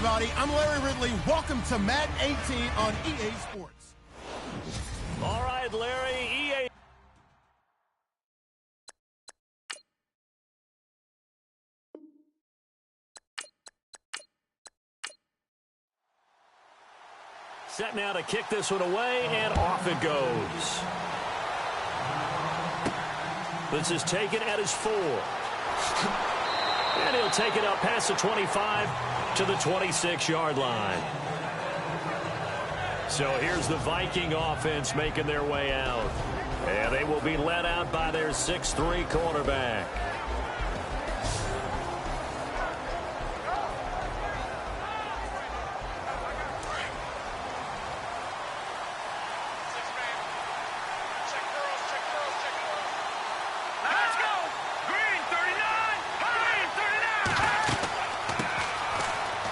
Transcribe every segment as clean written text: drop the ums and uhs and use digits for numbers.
everybody. I'm Larry Ridley. Welcome to Madden 18 on EA Sports. All right, Larry, EA. Set now to kick this one away, and off it goes. This is taken at his 4. And he'll take it up past the 25 to the 26-yard line. So here's the Viking offense making their way out. And they will be led out by their 6'3" quarterback.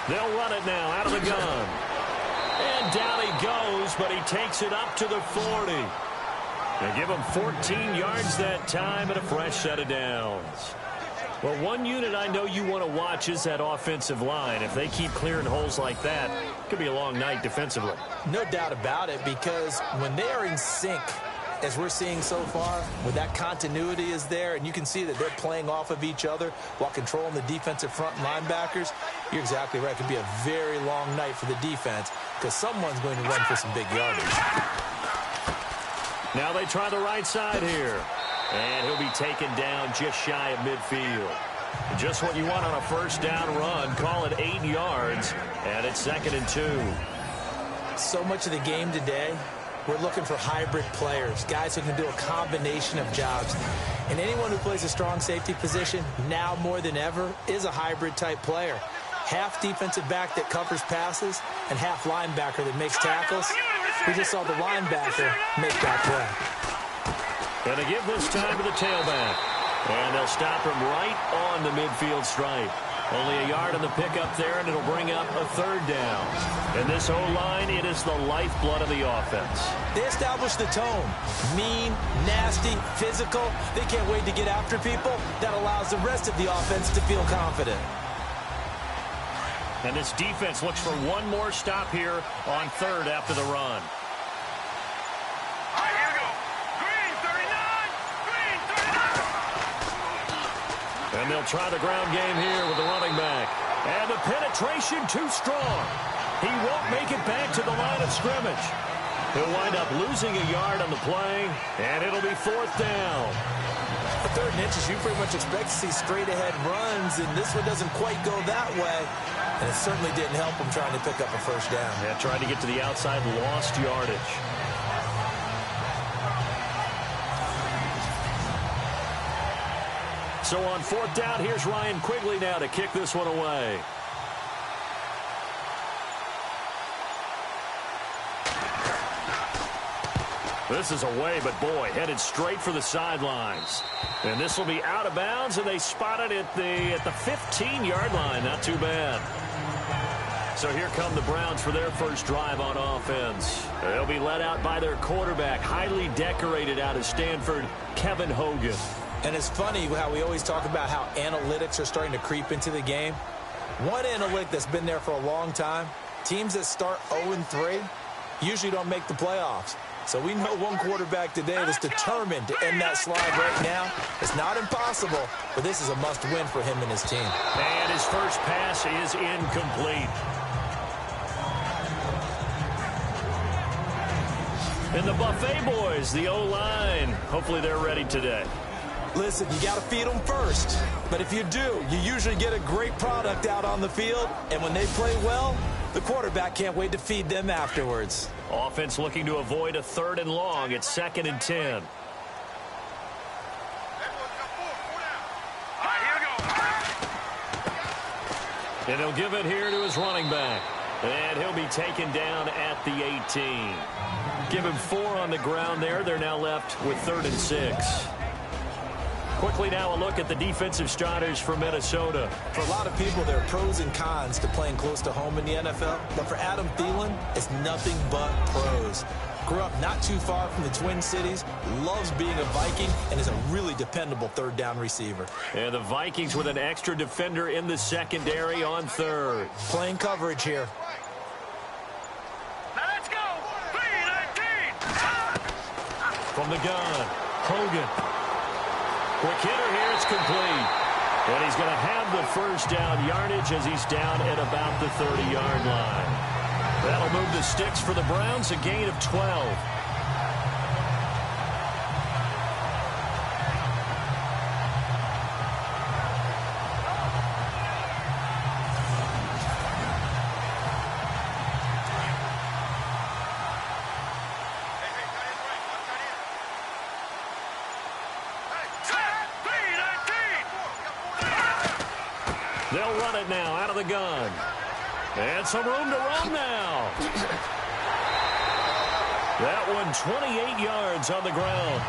They'll run it now out of the gun. And down he goes, but he takes it up to the 40. They give him 14 yards that time and a fresh set of downs. Well, one unit I know you want to watch is that offensive line. If they keep clearing holes like that, it could be a long night defensively. No doubt about it, because when they are in sync, as we're seeing so far, when that continuity is there and you can see that they're playing off of each other while controlling the defensive front linebackers, you're exactly right. It could be a very long night for the defense because someone's going to run for some big yardage. Now they try the right side here. And he'll be taken down just shy of midfield. Just what you want on a first down run. Call it 8 yards. And it's 2nd and 2. So much of the game today, we're looking for hybrid players, guys who can do a combination of jobs. And anyone who plays a strong safety position, now more than ever, is a hybrid type player. Half defensive back that covers passes and half linebacker that makes tackles. We just saw the linebacker make that play. And they give this time to the tailback. And they'll stop him right on the midfield stripe. Only a yard on the pickup there, and it'll bring up a 3rd down. And this O-line, it is the lifeblood of the offense. They establish the tone. Mean, nasty, physical. They can't wait to get after people. That allows the rest of the offense to feel confident. And this defense looks for one more stop here on 3rd after the run. And they'll try the ground game here with the running back. And the penetration too strong. He won't make it back to the line of scrimmage. He'll wind up losing a yard on the play, and it'll be 4th down. The 3rd and inches, you pretty much expect to see straight-ahead runs, and this one doesn't quite go that way. And it certainly didn't help him trying to pick up a first down. Yeah, trying to get to the outside, lost yardage. So on 4th down, here's Ryan Quigley now to kick this one away. This is away, but boy, headed straight for the sidelines. And this will be out of bounds, and they spot it at the 15-yard line. Not too bad. So here come the Browns for their first drive on offense. They'll be led out by their quarterback, highly decorated out of Stanford, Kevin Hogan. And it's funny how we always talk about how analytics are starting to creep into the game. One analytic that's been there for a long time, teams that start 0-3 usually don't make the playoffs. So we know one quarterback today that's determined to end that slide right now. It's not impossible, but this is a must-win for him and his team. And his first pass is incomplete. And the Buffet boys, the O-line, hopefully they're ready today. Listen, you got to feed them first. But if you do, you usually get a great product out on the field. And when they play well, the quarterback can't wait to feed them afterwards. Offense looking to avoid a 3rd and long. It's 2nd and 10. And he'll give it here to his running back. And he'll be taken down at the 18. Give him 4 on the ground there. They're now left with 3rd and 6. Quickly now a look at the defensive starters for Minnesota. For a lot of people, there are pros and cons to playing close to home in the NFL. But for Adam Thielen, it's nothing but pros. Grew up not too far from the Twin Cities, loves being a Viking, and is a really dependable third down receiver. And the Vikings with an extra defender in the secondary on third. Playing coverage here. Now let's go. 3-19. From the gun, Hogan. Quick hitter here, it's complete. And he's going to have the first down yardage as he's down at about the 30-yard line. That'll move the sticks for the Browns, a gain of 12. They'll run it now out of the gun. And some room to run now. That one 28 yards on the ground.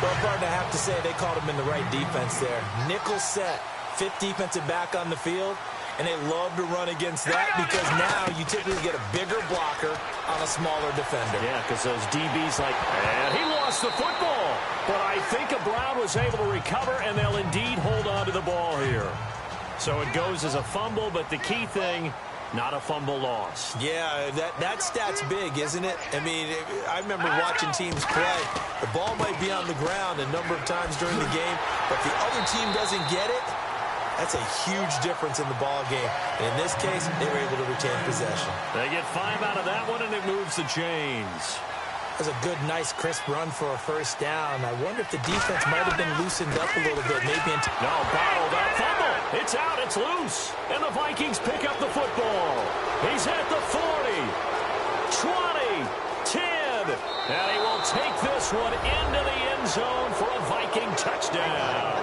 Well, partner, I have to say they called him in the right defense there. Nickel set, fifth defensive back on the field, and they love to run against that because now you typically get a bigger blocker on a smaller defender. Yeah, because those DBs and he lost the football. But I think Brown was able to recover, and they'll indeed hold on to the ball here. So it goes as a fumble, but the key thing, not a fumble loss. Yeah, that stat's big, isn't it? I mean, I remember watching teams play. The ball might be on the ground a number of times during the game, but if the other team doesn't get it, that's a huge difference in the ball game. And in this case, they were able to retain possession. They get 5 out of that one, and it moves the chains. That's a good, nice, crisp run for a first down. I wonder if the defense might have been loosened up a little bit. Maybe no, bottled up fumble. It's out. It's loose. And the Vikings pick up the football. He's at the 40, 20, 10. And he will take this one into the end zone for a Viking touchdown.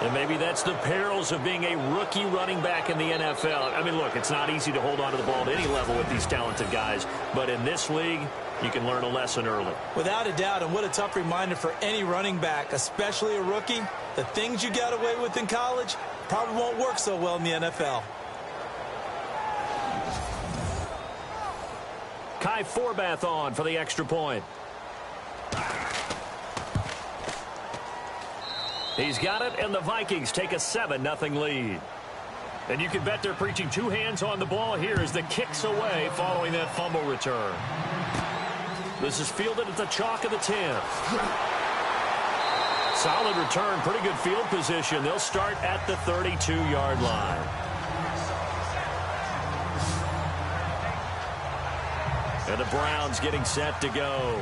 And maybe that's the perils of being a rookie running back in the NFL. I mean, look, it's not easy to hold on to the ball at any level with these talented guys. But in this league, you can learn a lesson early. Without a doubt, and what a tough reminder for any running back, especially a rookie. The things you got away with in college probably won't work so well in the NFL. Kai Forbath on for the extra point. He's got it, and the Vikings take a 7-0 lead. And you can bet they're preaching 2 hands on the ball here as the kick's away following that fumble return. This is fielded at the chalk of the 10. Solid return, pretty good field position. They'll start at the 32-yard line. And the Browns getting set to go.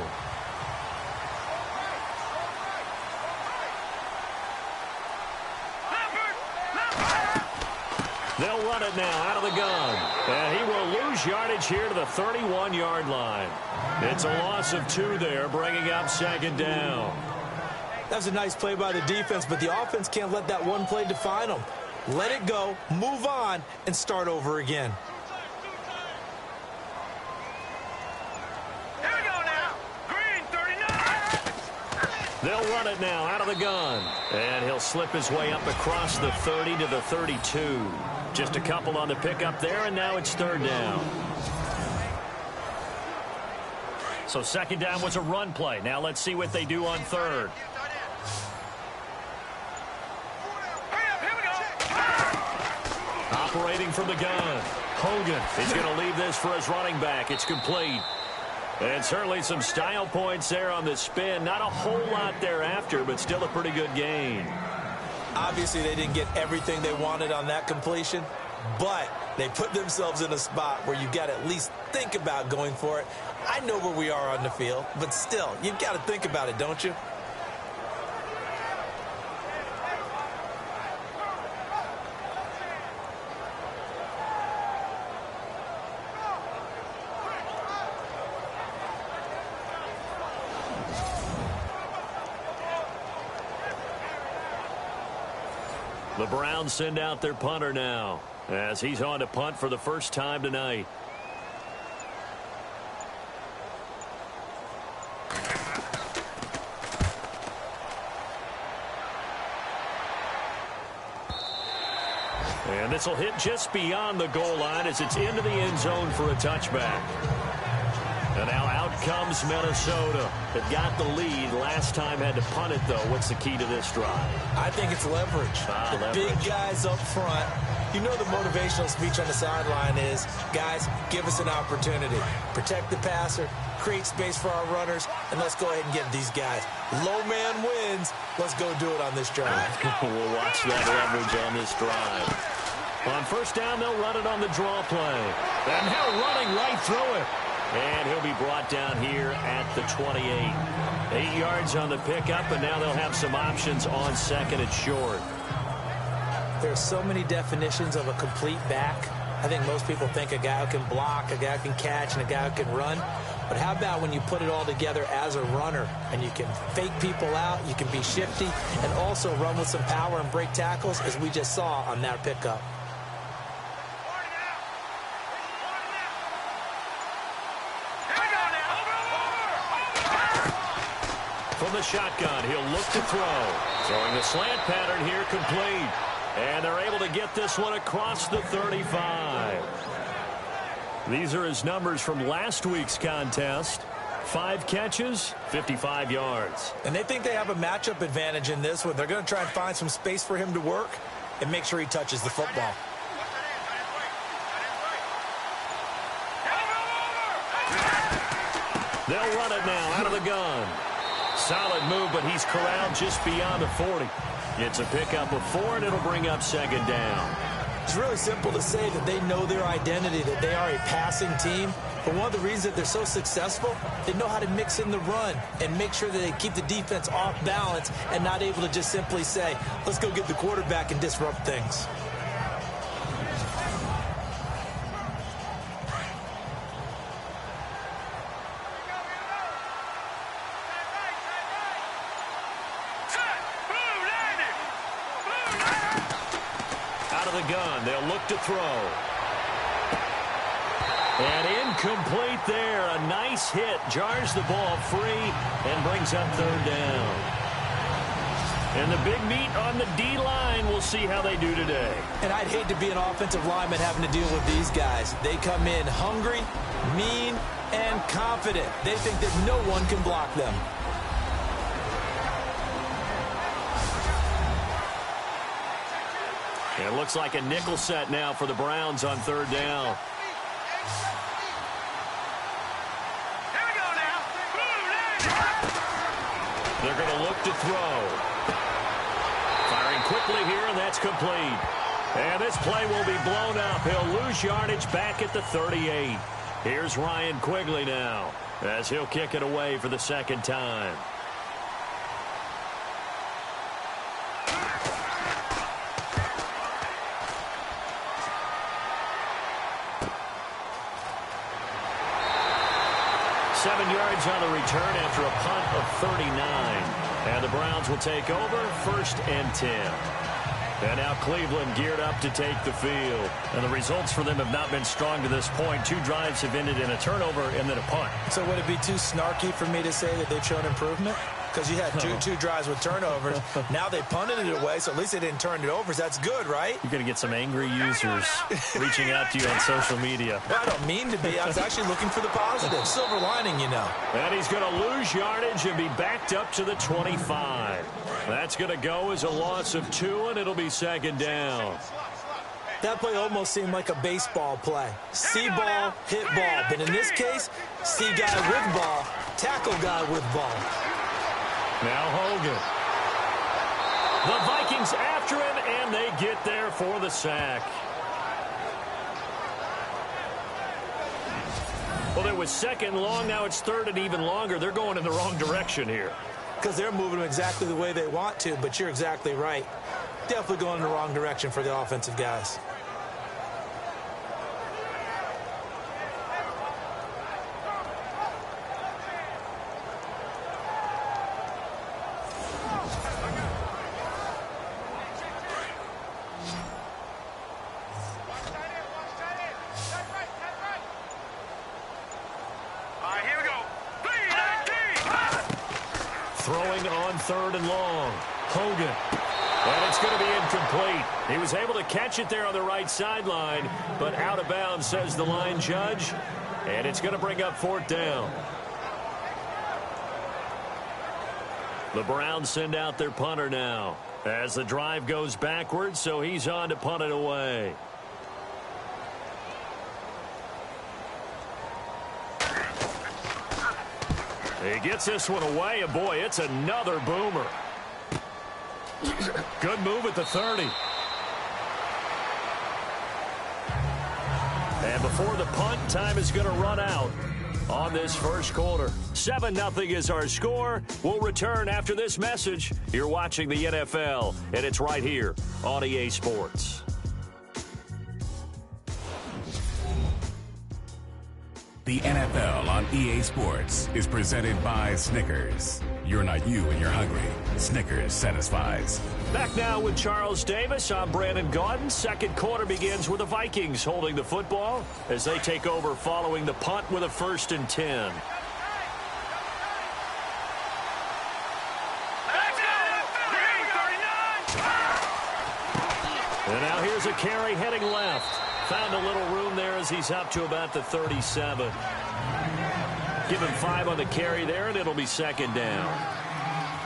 They'll run it now out of the gun. And he will lose yardage here to the 31-yard line. It's a loss of 2 there, bringing up 2nd down. That was a nice play by the defense, but the offense can't let that one play define them. Let it go, move on, and start over again. Here we go now. Green 39. They'll run it now out of the gun. And he'll slip his way up across the 30 to the 32. Just a couple on the pickup there, and now it's 3rd down. So 2nd down was a run play. Now let's see what they do on 3rd. Operating from the gun. Hogan is going to leave this for his running back. It's complete. And certainly some style points there on the spin. Not a whole lot thereafter, but still a pretty good gain. Obviously, they didn't get everything they wanted on that completion, but they put themselves in a spot where you've got to at least think about going for it. I know where we are on the field, but still, you've got to think about it, don't you? The Browns send out their punter now as he's on to punt for the first time tonight. And this will hit just beyond the goal line as it's into the end zone for a touchback. And now out comes Minnesota. They've got the lead. Last time had to punt it, though. What's the key to this drive? I think it's leverage. Big guys up front. You know the motivational speech on the sideline is, guys, give us an opportunity. Protect the passer, create space for our runners, and let's go ahead and get these guys. Low man wins. Let's go do it on this drive. We'll watch that leverage on this drive. On first down, they'll run it on the draw play. And they're running right through it. And he'll be brought down here at the 28. 8 yards on the pickup, and now they'll have some options on second and short. There are so many definitions of a complete back. I think most people think a guy who can block, a guy who can catch, and a guy who can run. But how about when you put it all together as a runner, and you can fake people out, you can be shifty, and also run with some power and break tackles, as we just saw on that pickup. From the shotgun, he'll look to throw. Throwing the slant pattern here, complete. And they're able to get this one across the 35. These are his numbers from last week's contest. 5 catches, 55 yards. And they think they have a matchup advantage in this one. They're going to try and find some space for him to work and make sure he touches the football. They'll run it now out of the gun. Solid move, but he's corralled just beyond the 40. It's a pickup of 4, and it'll bring up second down. It's really simple to say that they know their identity, that they are a passing team. But one of the reasons that they're so successful, they know how to mix in the run and make sure that they keep the defense off balance and not able to just simply say, let's go get the quarterback and disrupt things. Gun. They'll look to throw. And incomplete there. A nice hit. Jars the ball free and brings up third down. And the big meat on the D-line. We'll see how they do today. And I'd hate to be an offensive lineman having to deal with these guys. They come in hungry, mean, and confident. They think that no one can block them. It looks like a nickel set now for the Browns on third down. Here we go now. They're going to look to throw. Firing quickly here, and that's complete. And this play will be blown up. He'll lose yardage back at the 38. Here's Ryan Quigley now as he'll kick it away for the second time. On the return after a punt of 39. And the Browns will take over, 1st and 10. And now Cleveland geared up to take the field. And the results for them have not been strong to this point. 2 drives have ended in a turnover and then a punt. So would it be too snarky for me to say that they've shown improvement? Because you had two drives with turnovers. Now they punted it away, so at least they didn't turn it over. So that's good, right? You're going to get some angry users reaching out to you on social media. Well, I don't mean to be. I was actually looking for the positive. Silver lining, you know. And he's going to lose yardage and be backed up to the 25. That's going to go as a loss of 2, and it'll be second down. That play almost seemed like a baseball play. See ball, hit ball. But in this case, see guy with ball, tackle guy with ball. Now Hogan. The Vikings after him, and they get there for the sack. Well, it was second long. Now it's third and even longer. They're going in the wrong direction here. Because they're moving them exactly the way they want to, but you're exactly right. Definitely going in the wrong direction for the offensive guys. Throwing on third and long. Hogan. And it's going to be incomplete. He was able to catch it there on the right sideline, but out of bounds, says the line judge. And it's going to bring up 4th down. The Browns send out their punter now as the drive goes backwards, so he's on to punt it away. He gets this one away, and boy, it's another boomer. Good move at the 30. And before the punt, time is going to run out on this first quarter. 7-0 is our score. We'll return after this message. You're watching the NFL, and it's right here on EA Sports. The NFL on EA Sports is presented by Snickers. You're not you when you're hungry. Snickers satisfies. Back now with Charles Davis. I'm Brandon Gaudin. Second quarter begins with the Vikings holding the football as they take over following the punt with a 1st and 10. And now here's a carry heading left. Found a little room there as he's up to about the 37. Give him 5 on the carry there, and it'll be 2nd down.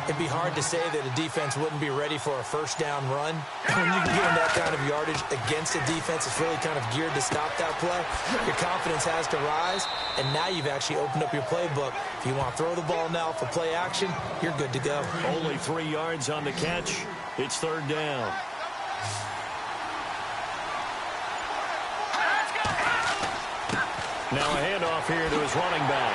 It'd be hard to say that a defense wouldn't be ready for a 1st down run. When you can get that kind of yardage against a defense that's really kind of geared to stop that play, your confidence has to rise, and now you've actually opened up your playbook. If you want to throw the ball now for play action, you're good to go. Only 3 yards on the catch. It's 3rd down. Now a handoff here to his running back.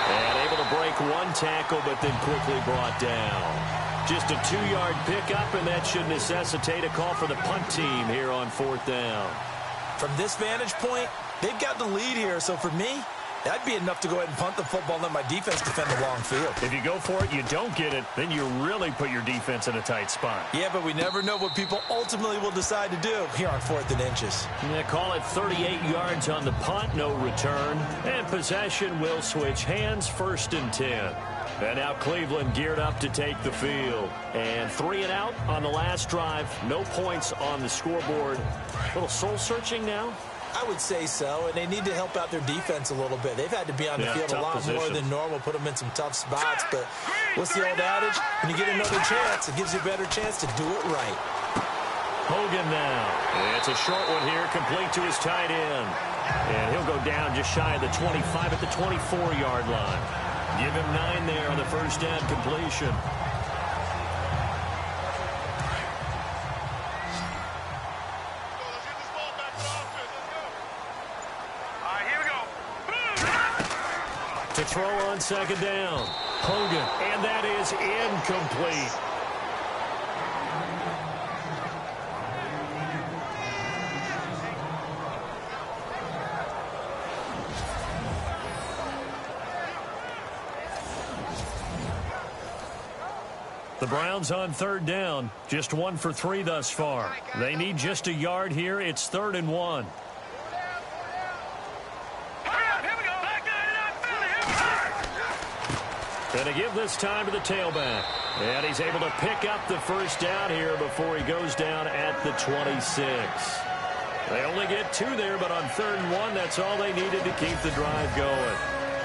And able to break 1 tackle, but then quickly brought down. Just a 2-yard pickup, and that should necessitate a call for the punt team here on 4th down. From this vantage point, they've got the lead here, so for me, that'd be enough to go ahead and punt the football and let my defense defend the long field. If you go for it, you don't get it, then you really put your defense in a tight spot. Yeah, but we never know what people ultimately will decide to do here on 4th and inches. Yeah, call it 38 yards on the punt, no return. And possession will switch hands, 1st and 10. And now Cleveland geared up to take the field. And 3 and out on the last drive. No points on the scoreboard. A little soul-searching now. I would say so, and they need to help out their defense a little bit. They've had to be on the field a lot more than normal, put them in some tough spots. But what's the old adage? When you get another chance, it gives you a better chance to do it right. Hogan now. It's a short one here, complete to his tight end. And he'll go down just shy of the 25 at the 24-yard line. Give him 9 there on the 1st down completion. To throw on 2nd down. Hogan, and that is incomplete. The Browns on 3rd down, just 1 for 3 thus far. They need just a yard here. It's 3rd and 1. And to give this time to the tailback. And he's able to pick up the 1st down here before he goes down at the 26. They only get 2 there, but on 3rd and 1, that's all they needed to keep the drive going.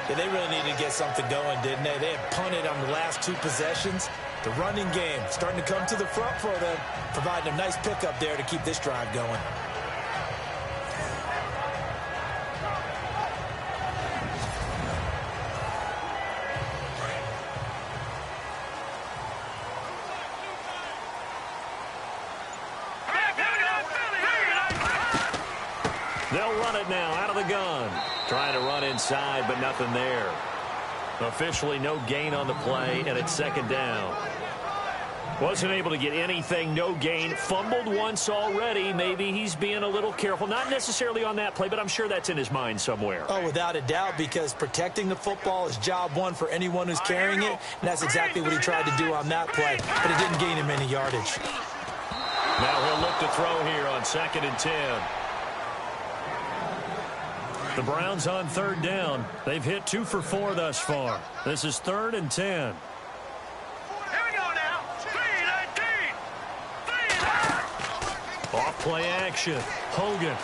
Yeah, they really needed to get something going, didn't they? They had punted on the last 2 possessions. The running game starting to come to the front for them, providing a nice pickup there to keep this drive going. They'll run it now out of the gun. Trying to run inside, but nothing there. Officially no gain on the play, and it's 2nd down. Wasn't able to get anything, no gain. Fumbled once already. Maybe he's being a little careful. Not necessarily on that play, but I'm sure that's in his mind somewhere. Oh, without a doubt, because protecting the football is job 1 for anyone who's carrying it, and that's exactly what he tried to do on that play, but it didn't gain him any yardage. Now he'll look to throw here on 2nd and 10. The Browns on 3rd down. They've hit 2 for 4 thus far. This is 3rd and 10. Here we go now. 3, 19. 3. Play action. Hogan.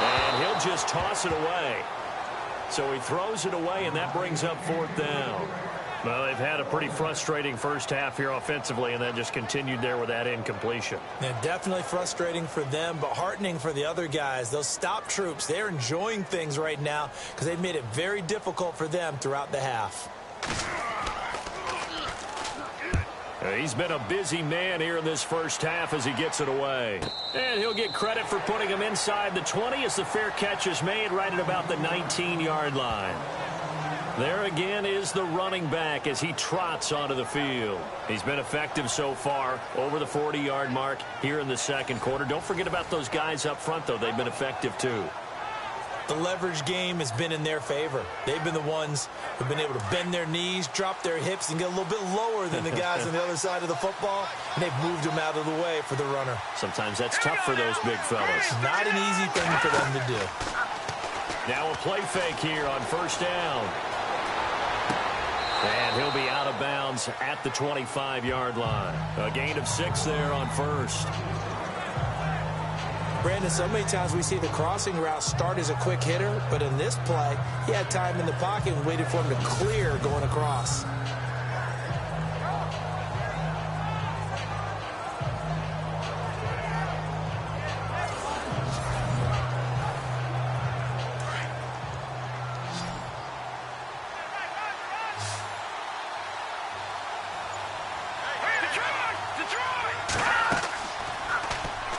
And he'll just toss it away. So he throws it away, and that brings up 4th down. Well, they've had a pretty frustrating first half here offensively, and then just continued there with that incompletion. Yeah, definitely frustrating for them, but heartening for the other guys. Those stop troops, they're enjoying things right now because they've made it very difficult for them throughout the half. He's been a busy man here in this first half as he gets it away. And he'll get credit for putting him inside the 20 as the fair catch is made right at about the 19-yard line. There again is the running back as he trots onto the field. He's been effective so far over the 40-yard mark here in the second quarter. Don't forget about those guys up front, though. They've been effective, too. The leverage game has been in their favor. They've been the ones who've been able to bend their knees, drop their hips, and get a little bit lower than the guys on the other side of the football, and they've moved them out of the way for the runner. Sometimes that's tough for those big fellas. Not an easy thing for them to do. Now a play fake here on 1st down. And he'll be out of bounds at the 25-yard line. A gain of 6 there on 1st. Brandon, so many times we see the crossing route start as a quick hitter, but in this play, he had time in the pocket and waited for him to clear going across.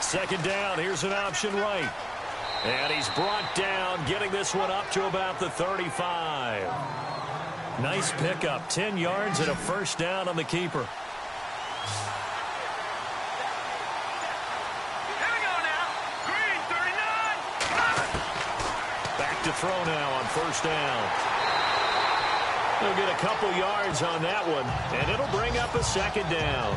Second down, here's an option right. And he's brought down, getting this one up to about the 35. Nice pickup, 10 yards and a 1st down on the keeper. Here we go now. Green, 39. Back to throw now on 1st down. He'll get a couple yards on that one, and it'll bring up a 2nd down.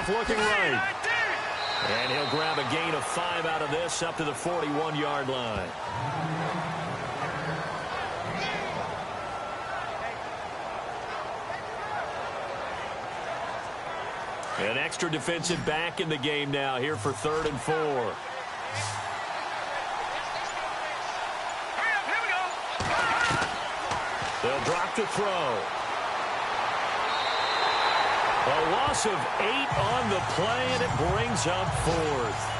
Looking right. And he'll grab a gain of 5 out of this up to the 41-yard line. An extra defensive back in the game now here for 3rd and 4. They'll drop to throw. A loss of 8 on the play, and it brings up 4th.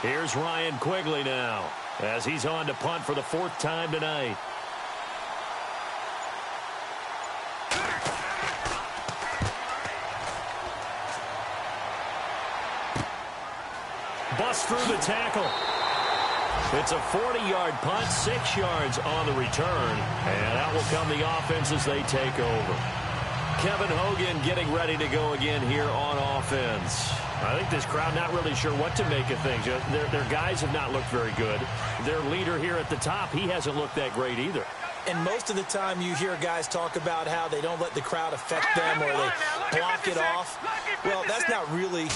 Here's Ryan Quigley now, as he's on to punt for the 4th time tonight. Bust through the tackle. It's a 40-yard punt, 6 yards on the return, and out will come the offense as they take over. Kevin Hogan getting ready to go again here on offense. I think this crowd not really sure what to make of things. Their guys have not looked very good. Their leader here at the top, he hasn't looked that great either. And most of the time you hear guys talk about how they don't let the crowd affect them or they block it off. Well, that's not really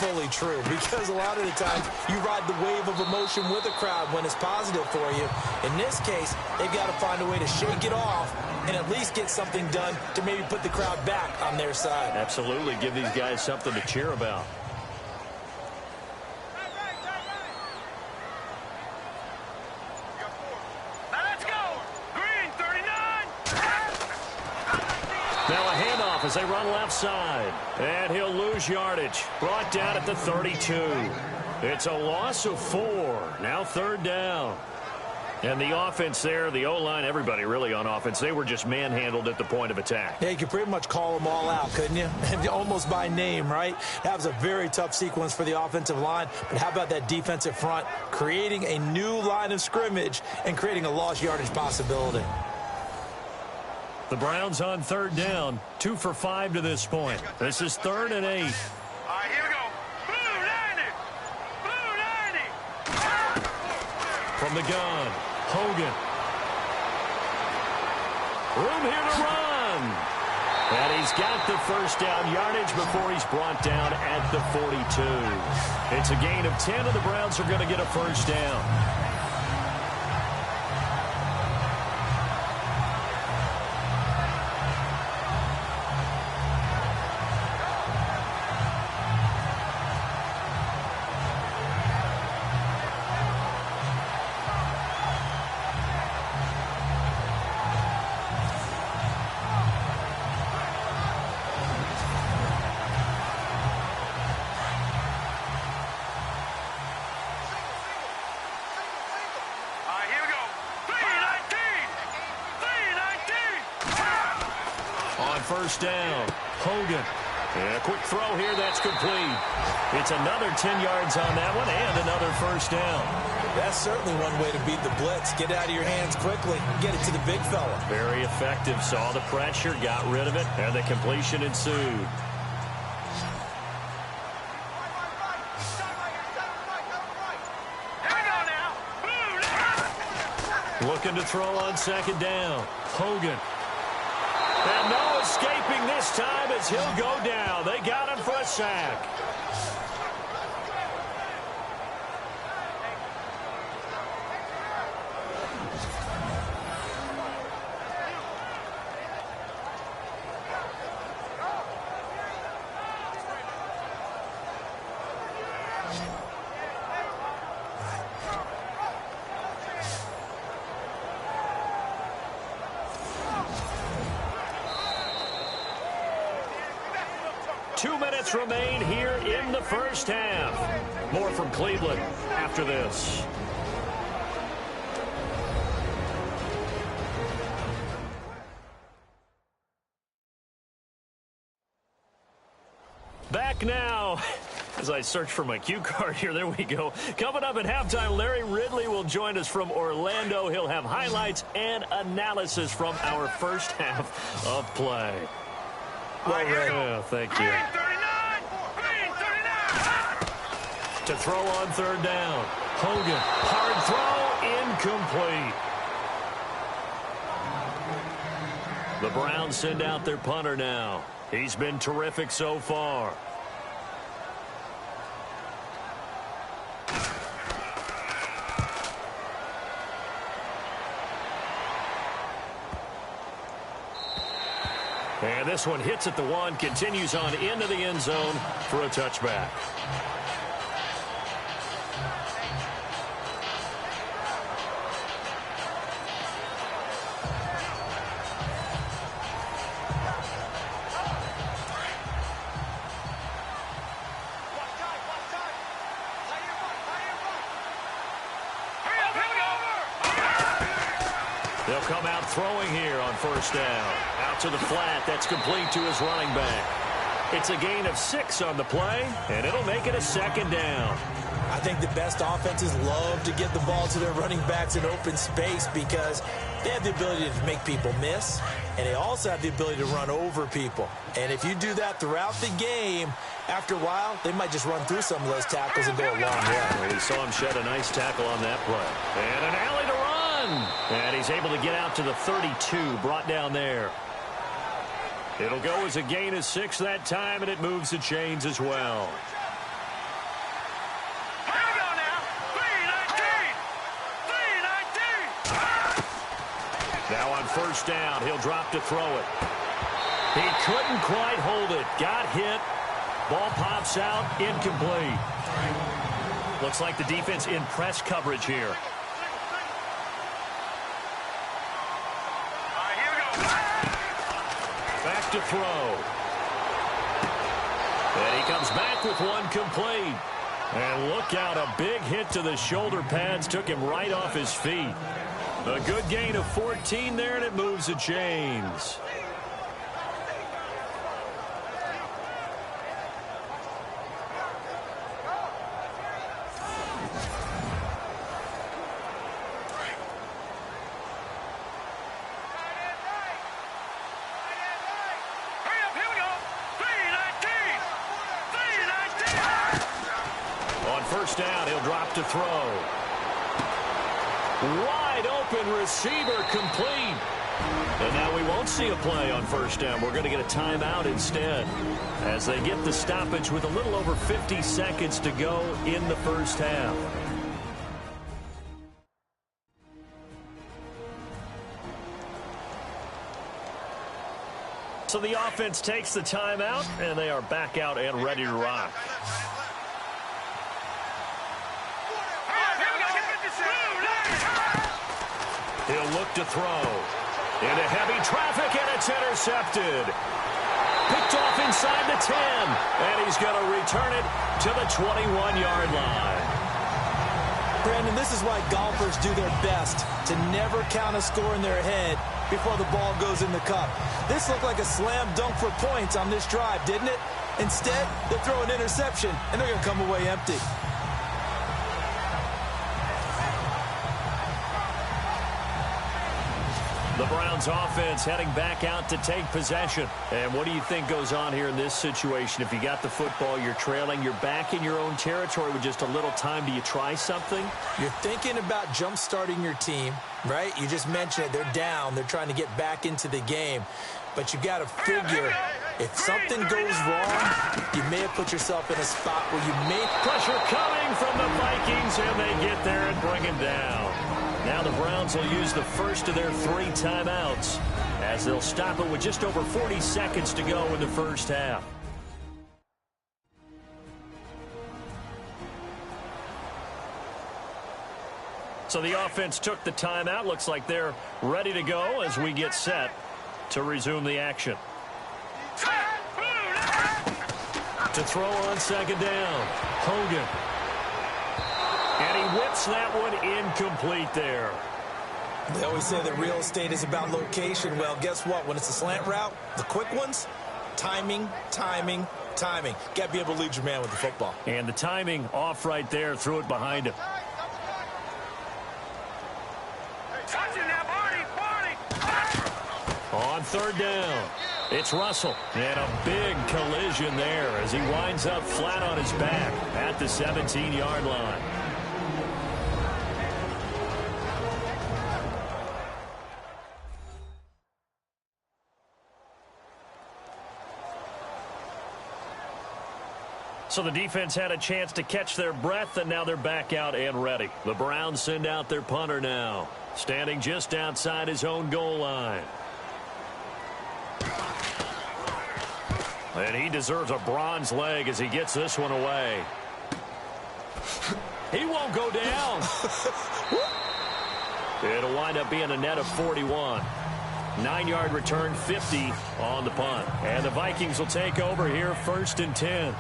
fully true, because a lot of the times you ride the wave of emotion with a crowd when it's positive for you. In this case, they've got to find a way to shake it off and at least get something done to maybe put the crowd back on their side. Absolutely. Give these guys something to cheer about. Now a handoff as they run left side. And he'll lose yardage. Brought down at the 32. It's a loss of 4. Now 3rd down. And the offense there, the O-line, everybody really on offense, they were just manhandled at the point of attack. Yeah, you could pretty much call them all out, couldn't you? Almost by name, right? That was a very tough sequence for the offensive line. But how about that defensive front creating a new line of scrimmage and creating a lost yardage possibility? The Browns on third down, 2 for 5 to this point. This is 3rd and 8. All right, here we go. Blue 90. Blue 90. From the gun, Hogan. Room here to run. And he's got the first down yardage before he's brought down at the 42. It's a gain of 10, and the Browns are going to get a first down. First down, Hogan. And a quick throw here that's complete. It's another 10 yards on that one and another first down. That's certainly one way to beat the blitz. Get it out of your hands quickly. Get it to the big fella. Very effective. Saw the pressure, got rid of it, and the completion ensued. Looking to throw on second down. Hogan. And no escaping this time as he'll go down. They got him for a sack. Remain here in the first half. More from Cleveland after this. Back now. As I search for my cue card here, there we go. Coming up at halftime, Larry Ridley will join us from Orlando. He'll have highlights and analysis from our first half of play. Well, yeah, thank you. To throw on third down. Hogan, hard throw, incomplete. The Browns send out their punter now. He's been terrific so far. And this one hits at the 1, continues on into the end zone for a touchback. They'll come out throwing here on first down. Out to the flat. That's complete to his running back. It's a gain of 6 on the play, and it'll make it a second down. I think the best offenses love to get the ball to their running backs in open space because they have the ability to make people miss, and they also have the ability to run over people. And if you do that throughout the game, after a while, they might just run through some of those tackles and go a long way. Well, we saw him shed a nice tackle on that play. And an alley to run. And he's able to get out to the 32, brought down there. It'll go as a gain of 6 that time, and it moves the chains as well. Now on first down, he'll drop to throw it. He couldn't quite hold it. Got hit. Ball pops out. Incomplete. Looks like the defense in press coverage here. Back to throw. And he comes back with one complete. And look out, a big hit to the shoulder pads took him right off his feet. A good gain of 14 there, and it moves the chains. First down, he'll drop to throw. Wide open receiver, complete. And now we won't see a play on first down. We're going to get a timeout instead as they get the stoppage with a little over 50 seconds to go in the first half. So the offense takes the timeout, and they are back out and ready to rock. He'll look to throw. Into heavy traffic, and it's intercepted. Picked off inside the 10, and he's going to return it to the 21-yard line. Brandon, this is why golfers do their best to never count a score in their head before the ball goes in the cup. This looked like a slam dunk for points on this drive, didn't it? Instead, they throw an interception, and they're going to come away empty. The Browns offense heading back out to take possession. And what do you think goes on here in this situation? If you got the football, you're trailing, you're back in your own territory with just a little time. Do you try something? You're thinking about jump-starting your team, right? You just mentioned it. They're down. They're trying to get back into the game. But you got to figure if something goes wrong, you may have put yourself in a spot where you may... Pressure coming from the Vikings, and they get there and bring him down. Now the Browns will use the first of their 3 timeouts as they'll stop it with just over 40 seconds to go in the first half. So the offense took the timeout. Looks like they're ready to go as we get set to resume the action. To throw on second down, Hogan. And he whips that one incomplete there. They always say that real estate is about location. Well, guess what? When it's a slant route, the quick ones, timing, timing, timing. Got to be able to lead your man with the football. And the timing off right there, threw it behind him. On third down, it's Russell. And a big collision there as he winds up flat on his back at the 17-yard line. So the defense had a chance to catch their breath, and now they're back out and ready. The Browns send out their punter now, standing just outside his own goal line. And he deserves a bronze leg as he gets this one away. He won't go down. It'll wind up being a net of 41. 9-yard return, 50 on the punt. And the Vikings will take over here, 1st and 10.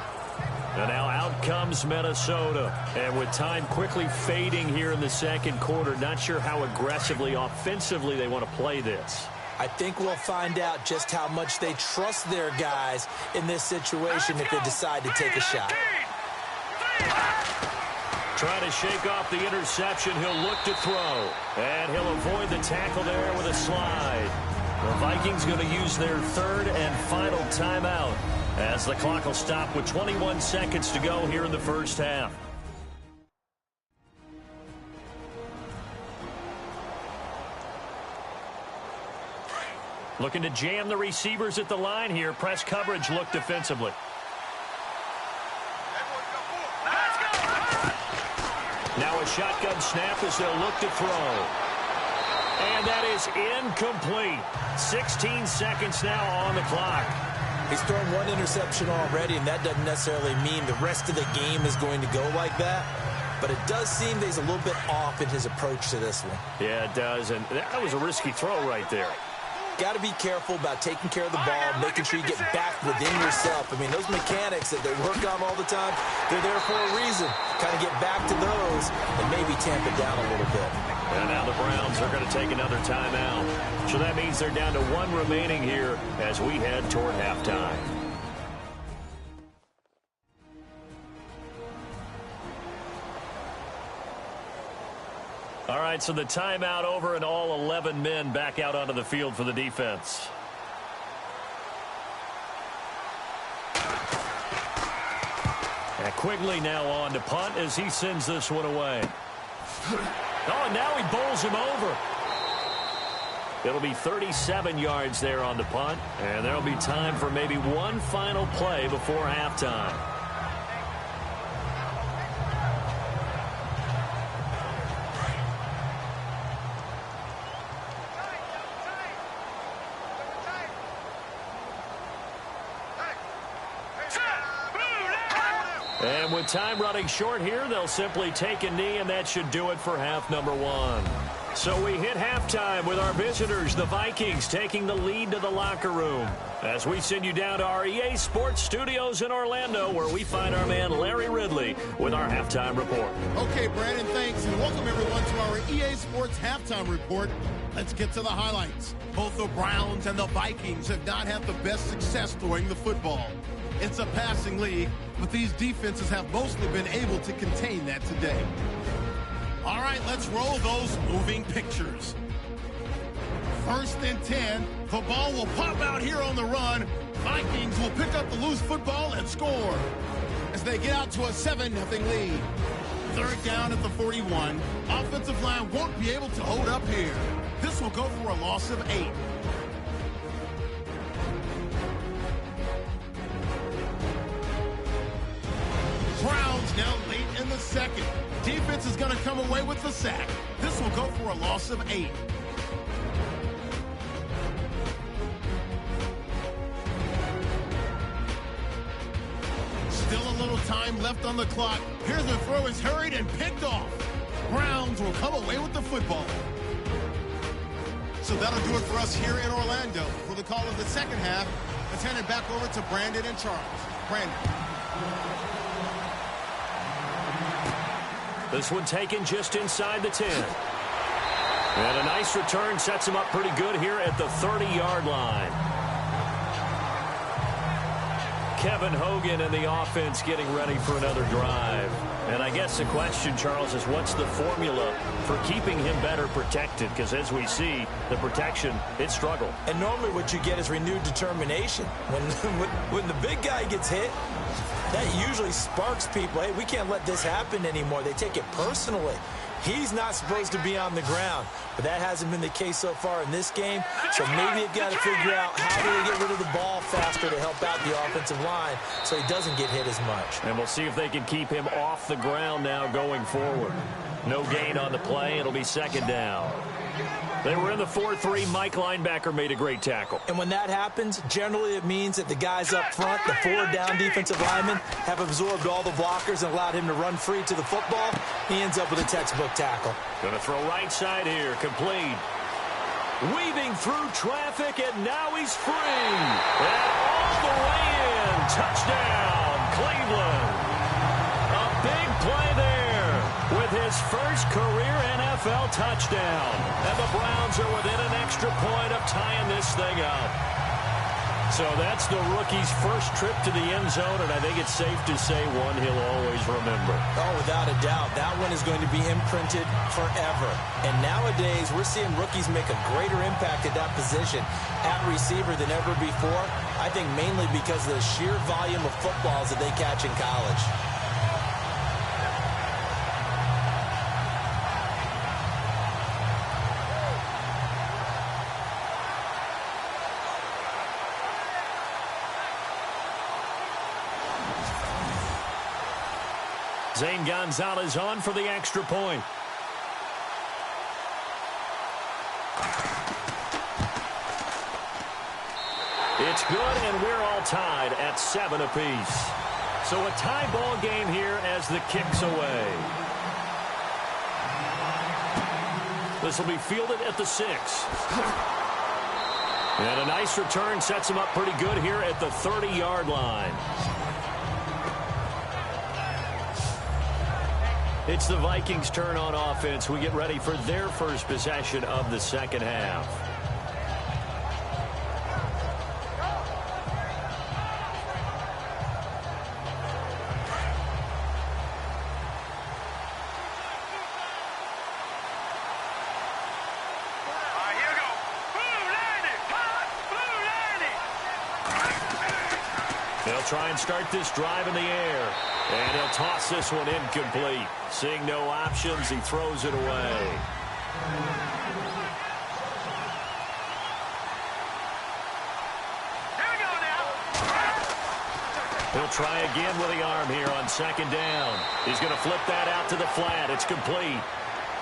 And now out comes Minnesota. And with time quickly fading here in the second quarter, not sure how aggressively, offensively they want to play this. I think we'll find out just how much they trust their guys in this situation if they decide to take a shot. Trying to shake off the interception. He'll look to throw. And he'll avoid the tackle there with a slide. The Vikings going to use their 3rd and final timeout as the clock will stop with 21 seconds to go here in the first half. Looking to jam the receivers at the line here. Press coverage look defensively. Now a shotgun snap as they'll look to throw. And that is incomplete. 16 seconds now on the clock. He's thrown 1 interception already, and that doesn't necessarily mean the rest of the game is going to go like that. But it does seem that he's a little bit off in his approach to this one. Yeah, it does. And that was a risky throw right there. got to be careful about taking care of the ball, making sure you get back within yourself. I mean, those mechanics that they work on all the time, they're there for a reason. Kind of get back to those and maybe tamp it down a little bit. And now the Browns are going to take another timeout. So that means they're down to 1 remaining here as we head toward halftime. All right, so the timeout over and all 11 men back out onto the field for the defense. And Quigley now on to punt as he sends this one away. Oh, and now he bowls him over. It'll be 37 yards there on the punt, and there'll be time for maybe one final play before halftime. And with time running short here, they'll simply take a knee, and that should do it for half number 1. So we hit halftime with our visitors, the Vikings, taking the lead to the locker room. As we send you down to our EA Sports Studios in Orlando, where we find our man Larry Ridley with our halftime report. Okay, Brandon, thanks, and welcome everyone to our EA Sports halftime report. Let's get to the highlights. Both the Browns and the Vikings have not had the best success throwing the football. It's a passing league, but these defenses have mostly been able to contain that today. All right, let's roll those moving pictures. 1st and 10. The ball will pop out here on the run. Vikings will pick up the loose football and score as they get out to a 7-0 lead. 3rd down at the 41. Offensive line won't be able to hold up here. This will go for a loss of 8. Browns now late in the 2nd. Defense is going to come away with the sack. This will go for a loss of 8. Still a little time left on the clock. Here's the throw is hurried and picked off. Browns will come away with the football. So that'll do it for us here in Orlando. For the call of the second half, let's hand it back over to Brandon and Charles. Brandon. This one taken just inside the 10. And a nice return sets him up pretty good here at the 30-yard line. Kevin Hogan and the offense getting ready for another drive. And I guess the question, Charles, is what's the formula for keeping him better protected? Because as we see, the protection, it struggled. And normally what you get is renewed determination. When the big guy gets hit, that usually sparks people. Hey, we can't let this happen anymore. They take it personally. He's not supposed to be on the ground, but that hasn't been the case so far in this game. So maybe they've got to figure out how do they get rid of the ball faster to help out the offensive line so he doesn't get hit as much. And we'll see if they can keep him off the ground now going forward. No gain on the play. It'll be 2nd down. They were in the 4-3. Mike linebacker made a great tackle. And when that happens, generally it means that the guys up front, the 4-down defensive linemen, have absorbed all the blockers and allowed him to run free to the football. He ends up with a textbook tackle. Going to throw right side here. Complete. Weaving through traffic, and now he's free. And all the way in. Touchdown, Cleveland. A big play there with his first career NFL touchdown. And the Browns are within an extra point of tying this thing up. So that's the rookie's first trip to the end zone, and I think it's safe to say one he'll always remember. Oh, without a doubt. That one is going to be imprinted forever. And nowadays, we're seeing rookies make a greater impact at that position at receiver than ever before. I think mainly because of the sheer volume of footballs that they catch in college. Zane Gonzalez on for the extra point. It's good, and we're all tied at 7 apiece. So a tie ball game here as the kick's away. This will be fielded at the 6. And a nice return sets him up pretty good here at the 30-yard line. It's the Vikings' turn on offense. We get ready for their first possession of the second half. They'll try and start this drive in the air. And he'll toss this one incomplete. Seeing no options, he throws it away. Here we go now. He'll try again with the arm here on second down. He's going to flip that out to the flat. It's complete.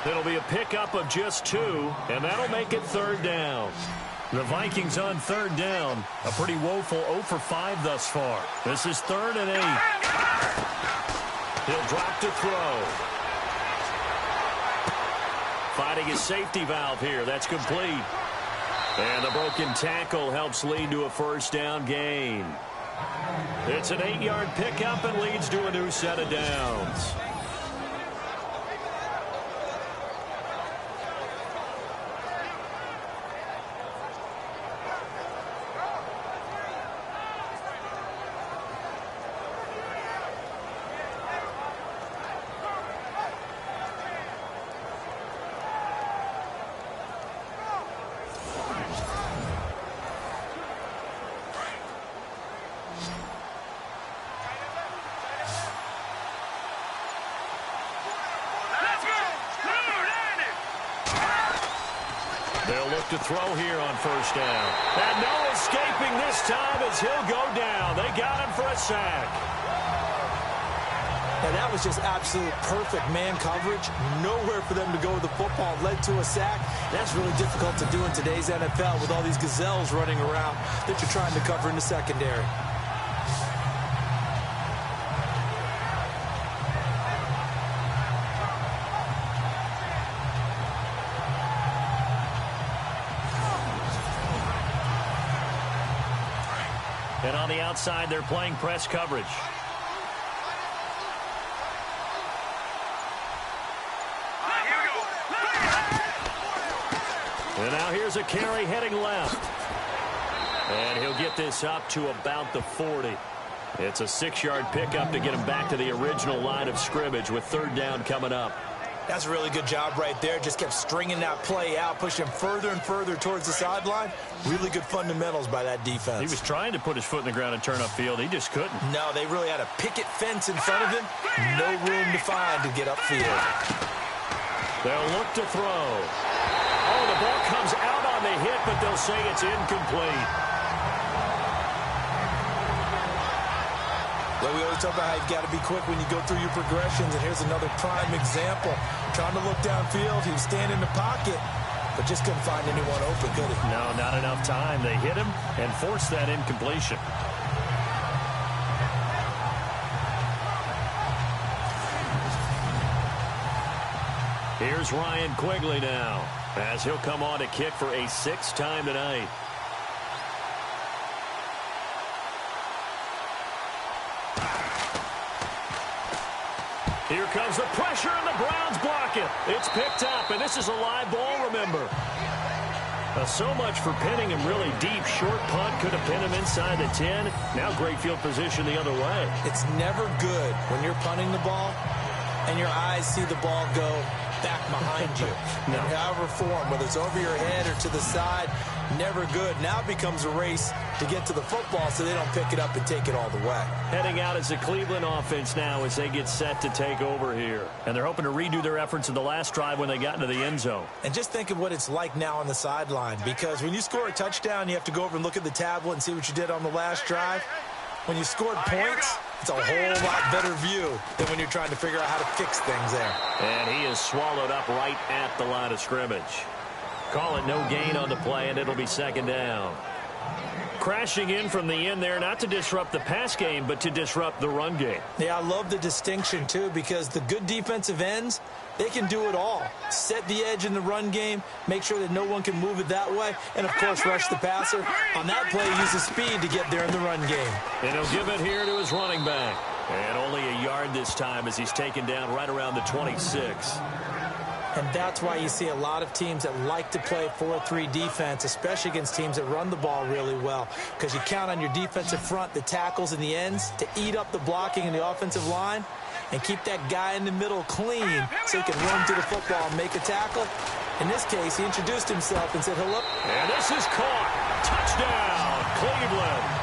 It'll be a pickup of just 2, and that'll make it third down. The Vikings on third down. A pretty woeful 0 for 5 thus far. This is 3rd and 8. He'll drop to throw. Finding his safety valve here. That's complete. And the broken tackle helps lead to a first down gain. It's an 8-yard pickup and leads to a new set of downs. They'll look to throw here on first down. And no escaping this time as he'll go down. They got him for a sack. And that was just absolute perfect man coverage. Nowhere for them to go with the football. Led to a sack. That's really difficult to do in today's NFL with all these gazelles running around that you're trying to cover in the secondary. And on the outside, they're playing press coverage. And now here's a carry heading left. And he'll get this up to about the 40. It's a 6-yard pickup to get him back to the original line of scrimmage with third down coming up. That's a really good job right there. Just kept stringing that play out, pushing further and further towards the sideline. Really good fundamentals by that defense. He was trying to put his foot in the ground and turn upfield. He just couldn't. No, they really had a picket fence in front of him. No room to find to get upfield. They'll look to throw. Oh, the ball comes out on the hit, but they'll say it's incomplete. Well, we always talk about how you've got to be quick when you go through your progressions, and here's another prime example. Trying to look downfield, he was standing in the pocket, but just couldn't find anyone open, could he? No, not enough time. They hit him and forced that incompletion. Here's Ryan Quigley now, as he'll come on to kick for a 6th time tonight. Here comes the pressure, and the Browns block it. It's picked up, and this is a live ball, remember. So much for pinning him really deep. Short punt could have pinned him inside the 10. Now great field position the other way. It's never good when you're punting the ball and your eyes see the ball go back behind you. No. However form, whether it's over your head or to the side, never good. Now it becomes a race to get to the football so they don't pick it up and take it all the way. Heading out as the Cleveland offense now as they get set to take over here. And they're hoping to redo their efforts in the last drive when they got into the end zone. And just think of what it's like now on the sideline, because when you score a touchdown, you have to go over and look at the tablet and see what you did on the last drive. When you scored points, it's a whole lot better view than when you're trying to figure out how to fix things there. And he is swallowed up right at the line of scrimmage. Call it no gain on the play, and it'll be second down. Crashing in from the end there, not to disrupt the pass game, but to disrupt the run game. Yeah, I love the distinction, too, because the good defensive ends, they can do it all. Set the edge in the run game, make sure that no one can move it that way, and, of course, rush the passer. On that play, use the speed to get there in the run game. And he'll give it here to his running back. And only a yard this time as he's taken down right around the 26. And that's why you see a lot of teams that like to play 4-3 defense, especially against teams that run the ball really well, because you count on your defensive front, the tackles and the ends, to eat up the blocking in the offensive line and keep that guy in the middle clean so he can run through the football and make a tackle. In this case, he introduced himself and said, hello. And this is caught. Touchdown, Cleveland.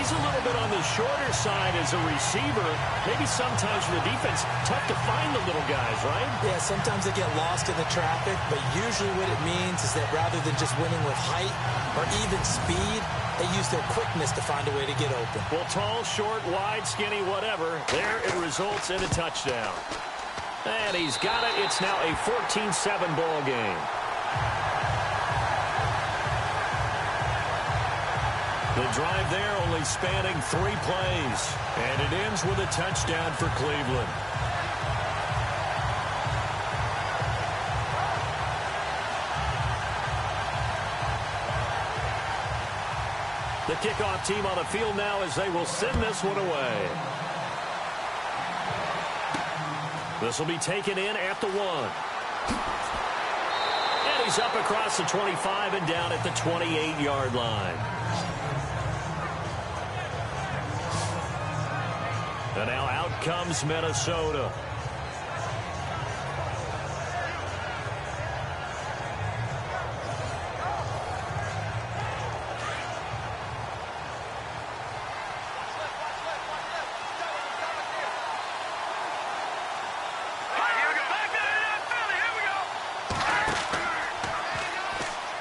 He's a little bit on the shorter side as a receiver. Maybe sometimes for the defense, tough to find the little guys, right? Yeah, sometimes they get lost in the traffic, but usually what it means is that rather than just winning with height or even speed, they use their quickness to find a way to get open. Well, tall, short, wide, skinny, whatever, there it results in a touchdown. And he's got it. It's now a 14-7 ball game. The drive there only spanning 3 plays. And it ends with a touchdown for Cleveland. The kickoff team on the field now as they will send this one away. This will be taken in at the 1. And he's up across the 25 and down at the 28-yard line. And now out comes Minnesota.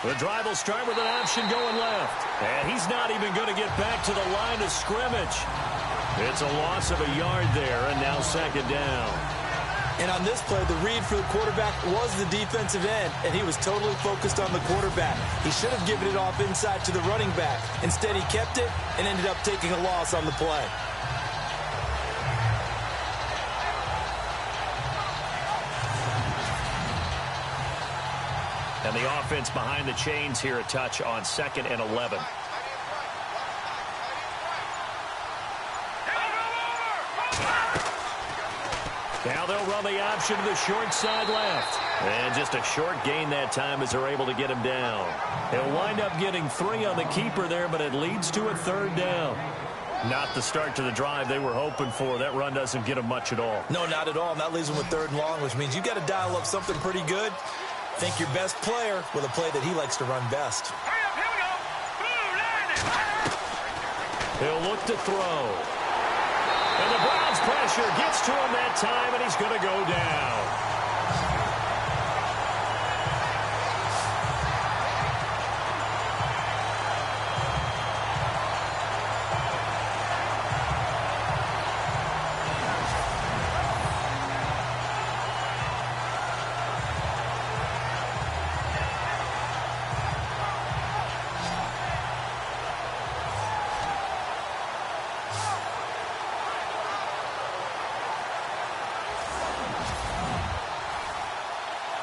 The drive will start with an option going left. And he's not even going to get back to the line of scrimmage. It's a loss of a yard there, and now second down. And on this play, the read for the quarterback was the defensive end, and he was totally focused on the quarterback. He should have given it off inside to the running back. Instead, he kept it and ended up taking a loss on the play. And the offense behind the chains here a touch on 2nd and 11. Now they'll run the option to the short side left. And just a short gain that time as they're able to get him down. He'll wind up getting 3 on the keeper there, but it leads to a 3rd down. Not the start to the drive they were hoping for. That run doesn't get them much at all. No, not at all. And that leaves them with 3rd and long, which means you got to dial up something pretty good. Think your best player with a play that he likes to run best. He'll look to throw. And the Browns pressure gets to him that time, and he's going to go down.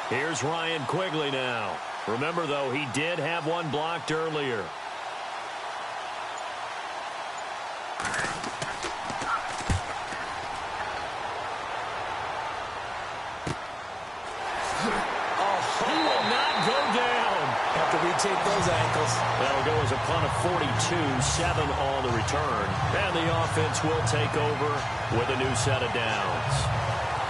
Here's Ryan Quigley now. Remember, though, he did have one blocked earlier. He will not go down. Have to retake those ankles. That'll go as a punt of 42, 7 on the return. And the offense will take over with a new set of downs.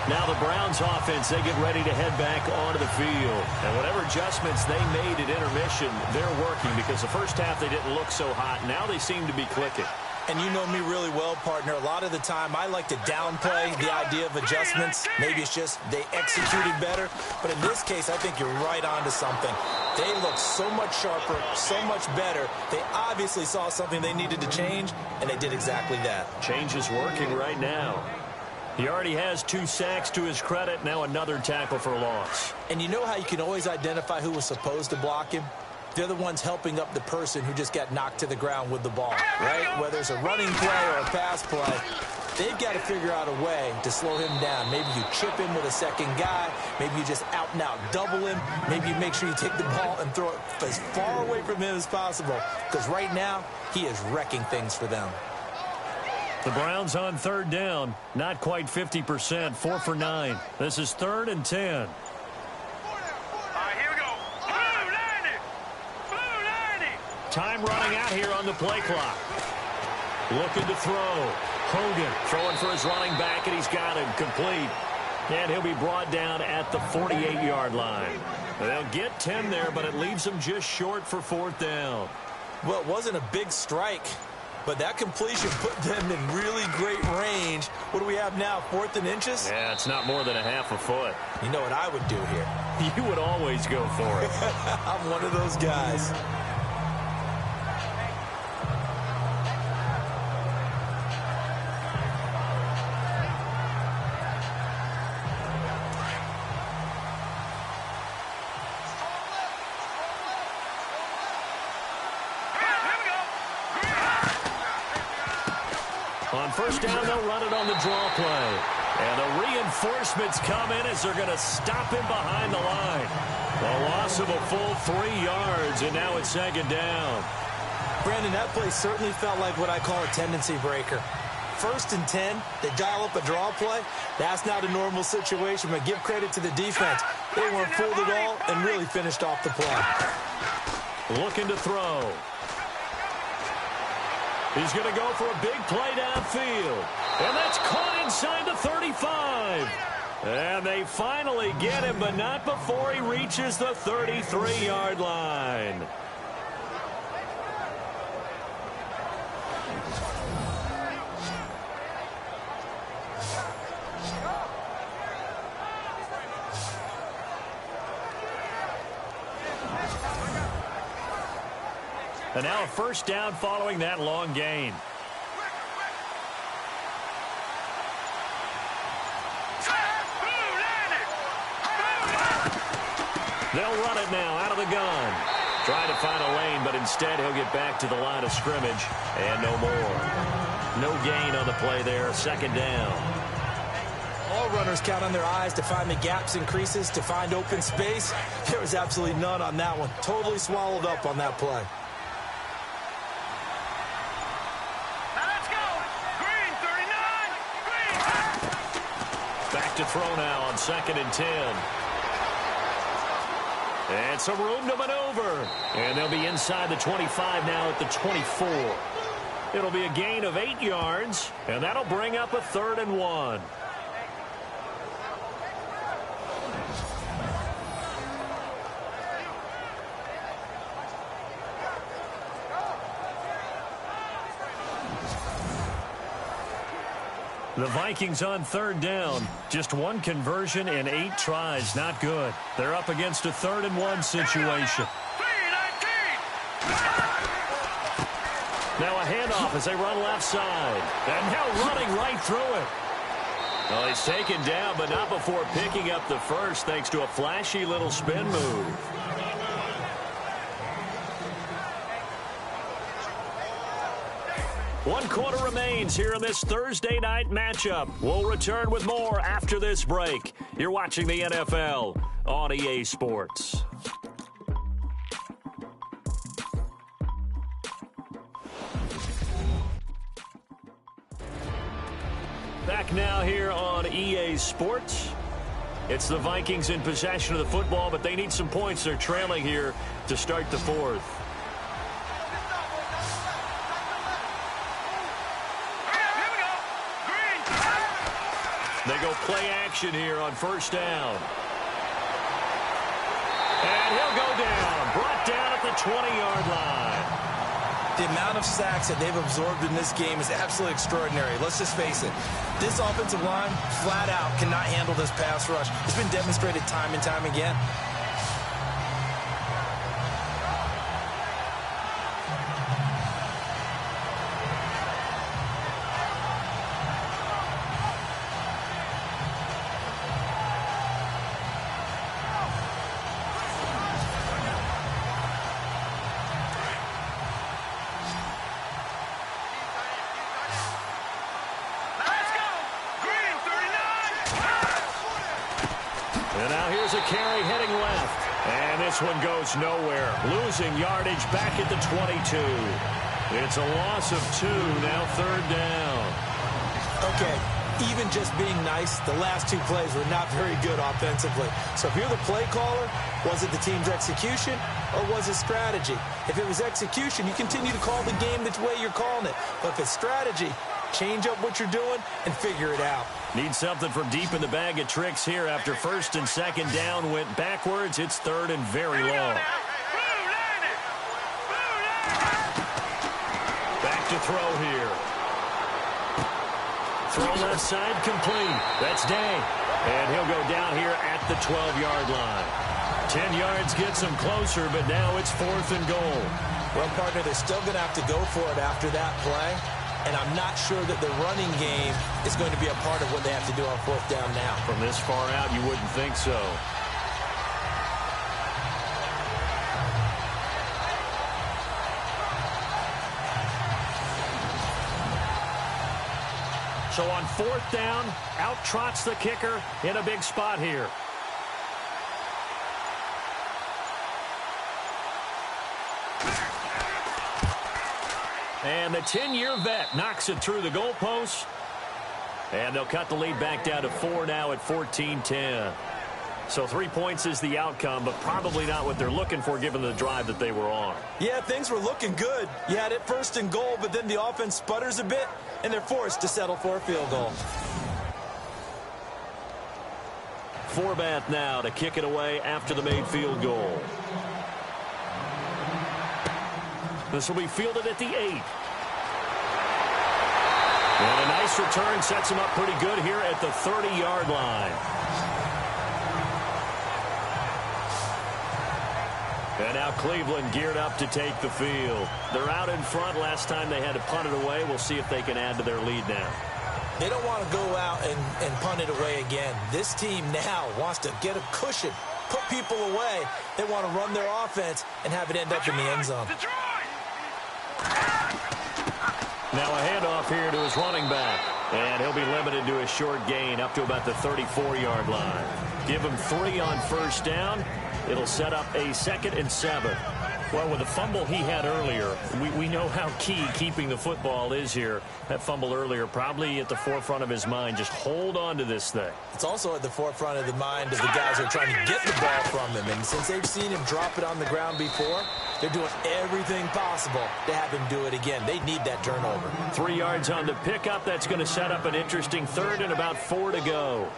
Now the Browns offense, they get ready to head back onto the field. And whatever adjustments they made at intermission, they're working because the first half they didn't look so hot. Now they seem to be clicking. And you know me really well, partner. A lot of the time I like to downplay the idea of adjustments. Maybe it's just they executed better. But in this case, I think you're right onto something. They look so much sharper, so much better. They obviously saw something they needed to change, and they did exactly that. Change is working right now. He already has 2 sacks to his credit. Now another tackle for loss. And you know how you can always identify who was supposed to block him? They're the ones helping up the person who just got knocked to the ground with the ball, right? Whether it's a running play or a pass play, they've got to figure out a way to slow him down. Maybe you chip him with a second guy. Maybe you just out-and-out double him. Maybe you make sure you take the ball and throw it as far away from him as possible. Because right now, he is wrecking things for them. The Browns on 3rd down. Not quite 50%. 4 for 9. This is 3rd and 10. Time running out here on the play clock. Looking to throw. Hogan throwing for his running back, and he's got him complete. And he'll be brought down at the 48-yard line. They'll get 10 there, but it leaves them just short for 4th down. Well, it wasn't a big strike, but that completion put them in really great range. What do we have now, 4th and inches? Yeah, it's not more than a half a foot. You know what I would do here? You would always go for it. I'm one of those guys. On 1st down, they'll run it on the draw play. And the reinforcements come in as they're going to stop him behind the line. A loss of a full 3 yards, and now it's 2nd down. Brandon, that play certainly felt like what I call a tendency breaker. 1st and 10, they dial up a draw play. That's not a normal situation, but give credit to the defense. They weren't fooled at all and really finished off the play. Looking to throw. He's going to go for a big play downfield. And that's caught inside the 35. And they finally get him, but not before he reaches the 33-yard line. And now a 1st down following that long gain. They'll run it now out of the gun. Trying to find a lane, but instead he'll get back to the line of scrimmage. And no more. No gain on the play there. 2nd down. All runners count on their eyes to find the gaps and creases, to find open space. There was absolutely none on that one. Totally swallowed up on that play. Back to throw now on 2nd and 10. And some room to maneuver. And they'll be inside the 25 now at the 24. It'll be a gain of 8 yards, and that'll bring up a 3rd and 1. The Vikings on 3rd down. Just 1 conversion in 8 tries. Not good. They're up against a 3rd and 1 situation. Now a handoff as they run left side. And now running right through it. Well, he's taken down, but not before picking up the first thanks to a flashy little spin move. One quarter remains here in this Thursday night matchup. We'll return with more after this break. You're watching the NFL on EA Sports. Back now here on EA Sports. It's the Vikings in possession of the football, but they need some points. They're trailing here to start the 4th. They go play action here on 1st down. And he'll go down. Brought down at the 20-yard line. The amount of sacks that they've absorbed in this game is absolutely extraordinary. Let's just face it. This offensive line, flat out, cannot handle this pass rush. It's been demonstrated time and time again. And now here's a carry heading left. And this one goes nowhere. Losing yardage back at the 22. It's a loss of 2, now third down. Okay, even just being nice, the last 2 plays were not very good offensively. So if you're the play caller, was it the team's execution or was it strategy? If it was execution, you continue to call the game the way you're calling it. But if it's strategy, change up what you're doing and figure it out. Need something from deep in the bag of tricks here after first and second down went backwards. It's third and very long. Back to throw here. Throw left side complete. That's Day. And he'll go down here at the 12-yard line. 10 yards gets him closer, but now it's 4th and goal. Well, partner, they're still going to have to go for it after that play. And I'm not sure that the running game is going to be a part of what they have to do on 4th down now. From this far out, you wouldn't think so. So on 4th down, out trots the kicker in a big spot here. And the 10-year vet knocks it through the goalpost. And they'll cut the lead back down to 4 now at 14-10. So 3 points is the outcome, but probably not what they're looking for given the drive that they were on. Yeah, things were looking good. You had it 1st and goal, but then the offense sputters a bit, and they're forced to settle for a field goal. Forbath now to kick it away after the made field goal. This will be fielded at the 8. And a nice return sets him up pretty good here at the 30-yard line. And now Cleveland geared up to take the field. They're out in front. Last time they had to punt it away. We'll see if they can add to their lead now. They don't want to go out and punt it away again. This team now wants to get a cushion, put people away. They want to run their offense and have it end up in the end zone. Now a handoff here to his running back. And he'll be limited to a short gain up to about the 34-yard line. Give him 3 on 1st down. It'll set up a 2nd and 7. Well, with the fumble he had earlier, we know how key keeping the football is here. That fumble earlier probably at the forefront of his mind. Just hold on to this thing. It's also at the forefront of the mind of the guys who are trying to get the ball from him. And since they've seen him drop it on the ground before, they're doing everything possible to have him do it again. They need that turnover. 3 yards on the pickup. That's going to set up an interesting 3rd and about 4 to go.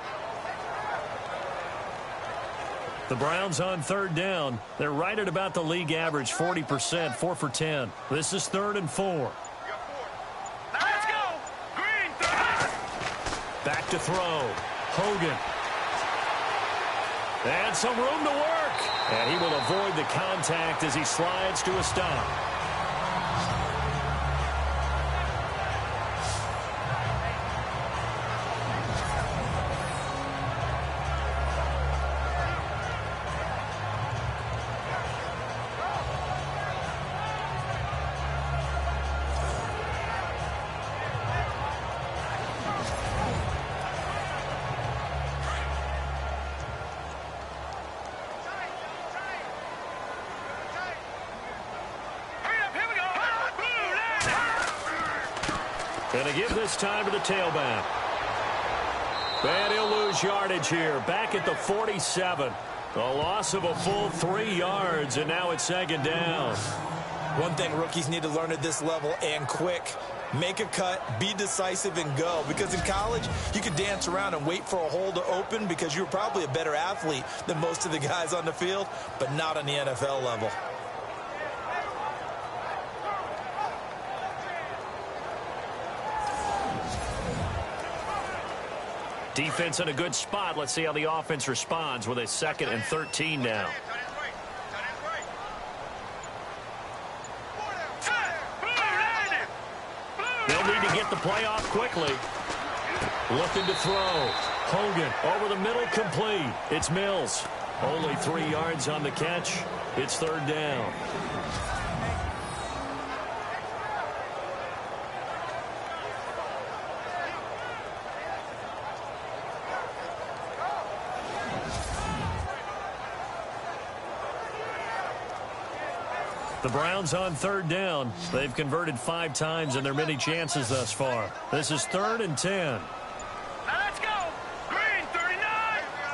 The Browns on 3rd down. They're right at about the league average, 40%, 4 for 10. This is 3rd and 4. Let's go. Green, Back to throw. Hogan. And some room to work. And he will avoid the contact as he slides to a stop. Going to give this time to the tailback. And he'll lose yardage here. Back at the 47. A loss of a full 3 yards, and now it's 2nd down. One thing rookies need to learn at this level, and quick. Make a cut, be decisive, and go. Because in college, you could dance around and wait for a hole to open because you're probably a better athlete than most of the guys on the field, but not on the NFL level. Defense in a good spot. Let's see how the offense responds with a 2nd and 13 now. They'll need to get the play off quickly. Looking to throw. Hogan over the middle, complete. It's Mills. Only 3 yards on the catch. It's 3rd down. The Browns on third down. They've converted 5 times in their many chances thus far. This is 3rd and 10. Now let's go. Green 39.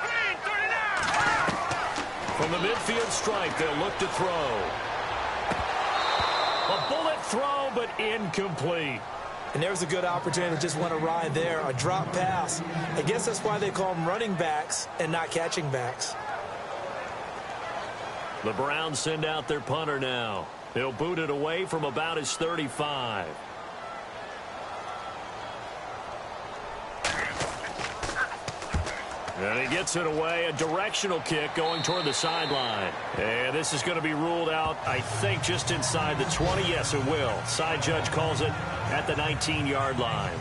Green 39. From the midfield stripe, they'll look to throw. A bullet throw, but incomplete. And there's a good opportunity to just want to ride there, a drop pass. I guess that's why they call them running backs and not catching backs. The Browns send out their punter now. He'll boot it away from about his 35. And he gets it away, a directional kick going toward the sideline. And this is going to be ruled out, I think, just inside the 20. Yes, it will. Side judge calls it at the 19-yard line.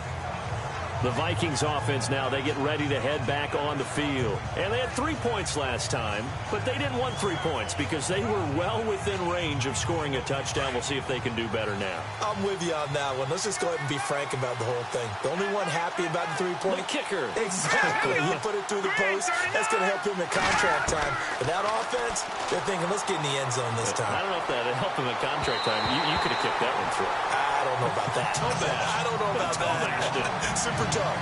The Vikings offense now, they get ready to head back on the field. And they had 3 points last time, but they didn't want 3 points because they were well within range of scoring a touchdown. We'll see if they can do better now. I'm with you on that one. Let's just go ahead and be frank about the whole thing. The only one happy about the 3-point. The kicker. Exactly. He put it through the post. That's going to help him at contract time. But that offense, they're thinking, let's get in the end zone this time. I don't know if that helped him at contract time. You could have kicked that one through. I don't know about that. I don't know about that. Super tough.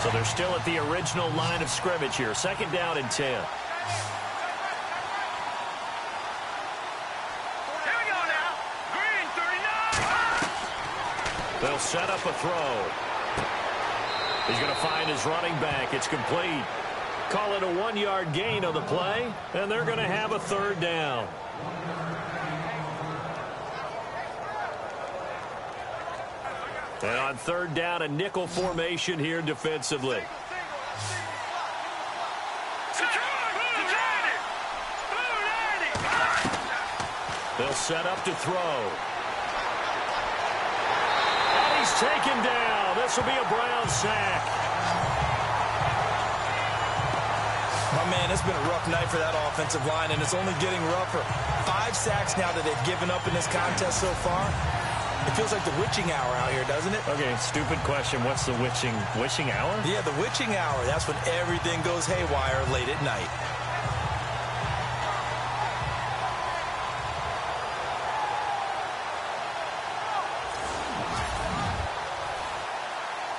So they're still at the original line of scrimmage here. 2nd down and 10. Here we go now. Green 39. They'll set up a throw. He's going to find his running back. It's complete. Call it a 1-yard gain on the play, and they're going to have a 3rd down. And on 3rd down, a nickel formation here defensively. They'll set up to throw. And he's taken down. This will be a Brown sack. My man, it's been a rough night for that offensive line, and it's only getting rougher. 5 sacks now that they've given up in this contest so far. It feels like the witching hour out here, doesn't it? Okay, stupid question. What's the witching hour? Yeah, the witching hour. That's when everything goes haywire late at night.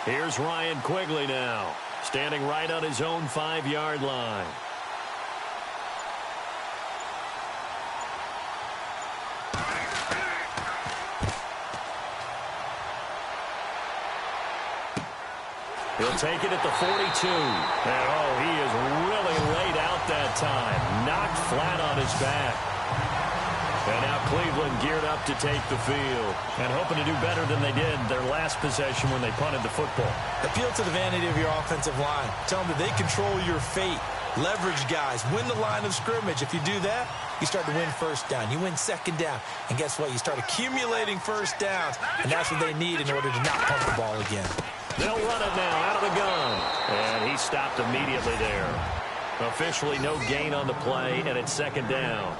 Here's Ryan Quigley now, standing right on his own 5-yard line. He'll take it at the 42. And, oh, he is really laid out that time. Knocked flat on his back. And now Cleveland geared up to take the field. And hoping to do better than they did their last possession when they punted the football. Appeal to the vanity of your offensive line. Tell them that they control your fate. Leverage guys. Win the line of scrimmage. If you do that, you start to win 1st down. You win 2nd down. And guess what? You start accumulating 1st downs. And that's what they need in order to not punt the ball again. They'll run it now out of the gun. And he stopped immediately there. Officially no gain on the play, and it's 2nd down.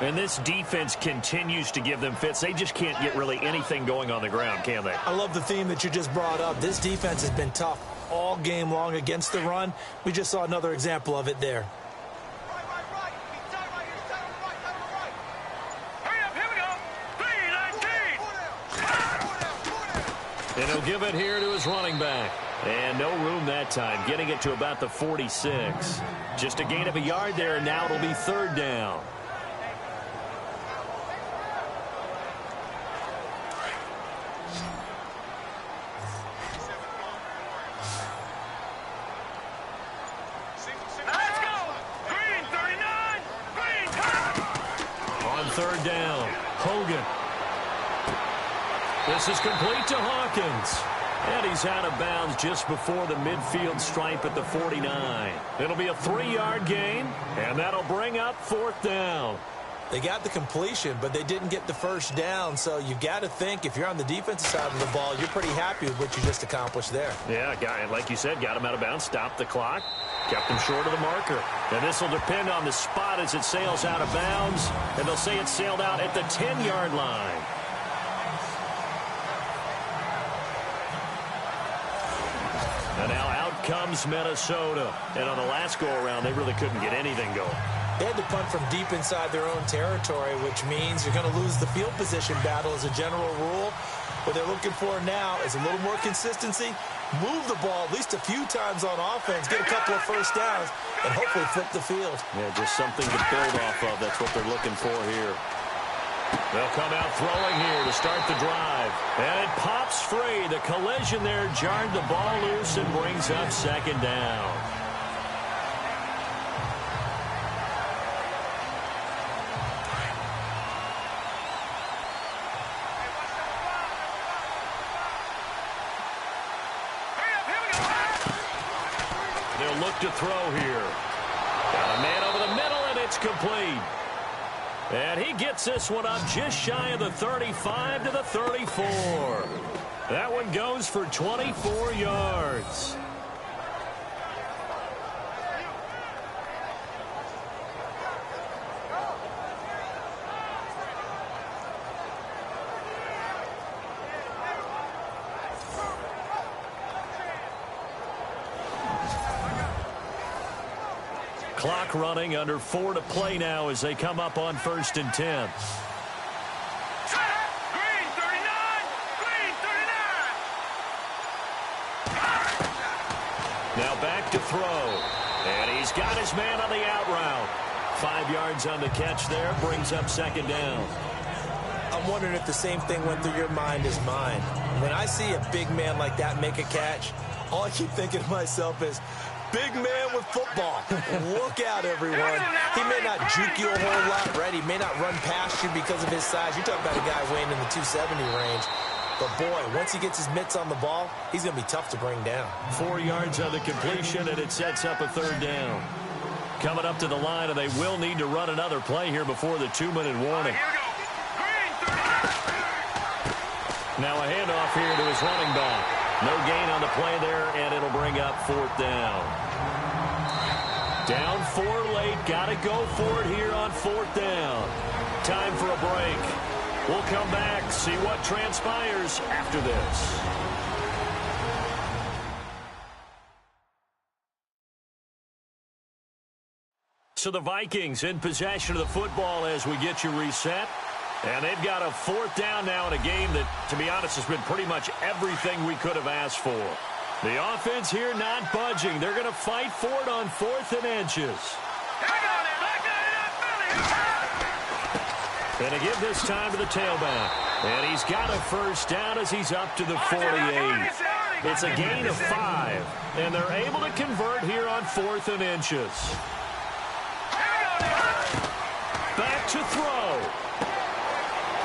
And this defense continues to give them fits. They just can't get really anything going on the ground, can they? I love the theme that you just brought up. This defense has been tough all game long against the run. We just saw another example of it there. And he'll give it here to his running back. And no room that time, getting it to about the 46. Just a gain of a yard there, and now it'll be 3rd down. Let's go. Green 39. Green. On 3rd down, Hogan. This is complete to Hawkins. And he's out of bounds just before the midfield stripe at the 49. It'll be a 3-yard gain, and that'll bring up 4th down. They got the completion, but they didn't get the 1st down. So you've got to think, if you're on the defensive side of the ball, you're pretty happy with what you just accomplished there. Yeah, like you said, got him out of bounds, stopped the clock, kept him short of the marker. And this will depend on the spot as it sails out of bounds. And they'll say it sailed out at the 10-yard line. And now out comes Minnesota. And on the last go-around, they really couldn't get anything going. They had to punt from deep inside their own territory, which means you're going to lose the field position battle as a general rule. What they're looking for now is a little more consistency, move the ball at least a few times on offense, get a couple of first downs, and hopefully flip the field. Yeah, just something to build off of. That's what they're looking for here. They'll come out throwing here to start the drive. And it pops free. The collision there jarred the ball loose and brings up second down. They'll look to throw here. Got a man over the middle, and it's complete. And he gets this one up just shy of the 35 to the 34. That one goes for 24 yards. Clock running, under 4 to play now as they come up on 1st and 10. Green 39! Green 39! Now back to throw. And he's got his man on the out route. 5 yards on the catch there, brings up second down. I'm wondering if the same thing went through your mind as mine. When I see a big man like that make a catch, all I keep thinking to myself is, big man with football. Look out, everyone. He may not juke you a whole lot, right? He may not run past you because of his size. You're talking about a guy weighing in the 270 range. But, boy, once he gets his mitts on the ball, he's going to be tough to bring down. 4 yards on the completion, and it sets up a third down. Coming up to the line, and they will need to run another play here before the 2-minute warning. Here we go. Green 39! Now a handoff here to his running back. No gain on the play there, and it'll bring up 4th down. Down 4 late. Got to go for it here on 4th down. Time for a break. We'll come back, see what transpires after this. So the Vikings in possession of the football as we get you reset. And they've got a 4th down now in a game that, to be honest, has been pretty much everything we could have asked for. The offense here not budging. They're going to fight for it on 4th and inches. And to give this time to the tailback. And he's got a first down as he's up to the 48. It's a gain of 5. And they're able to convert here on 4th and inches. Back to throw.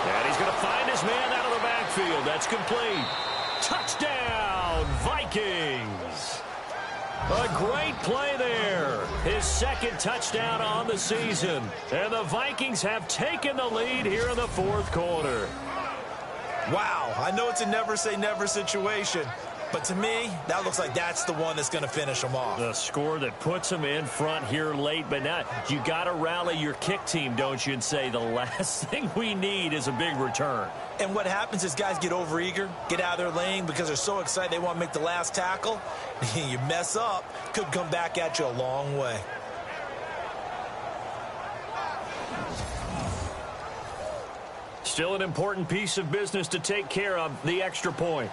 And he's going to find his man out of the backfield. That's complete. Touchdown, Vikings. A great play there. His second touchdown on the season. And the Vikings have taken the lead here in the 4th quarter. Wow, I know it's a never-say-never situation, but to me, that looks like that's the one that's going to finish them off. The score that puts them in front here late, but now you got to rally your kick team, don't you, and say the last thing we need is a big return. And what happens is guys get overeager, get out of their lane because they're so excited they want to make the last tackle. You mess up, could come back at you a long way. Still an important piece of business to take care of, the extra point.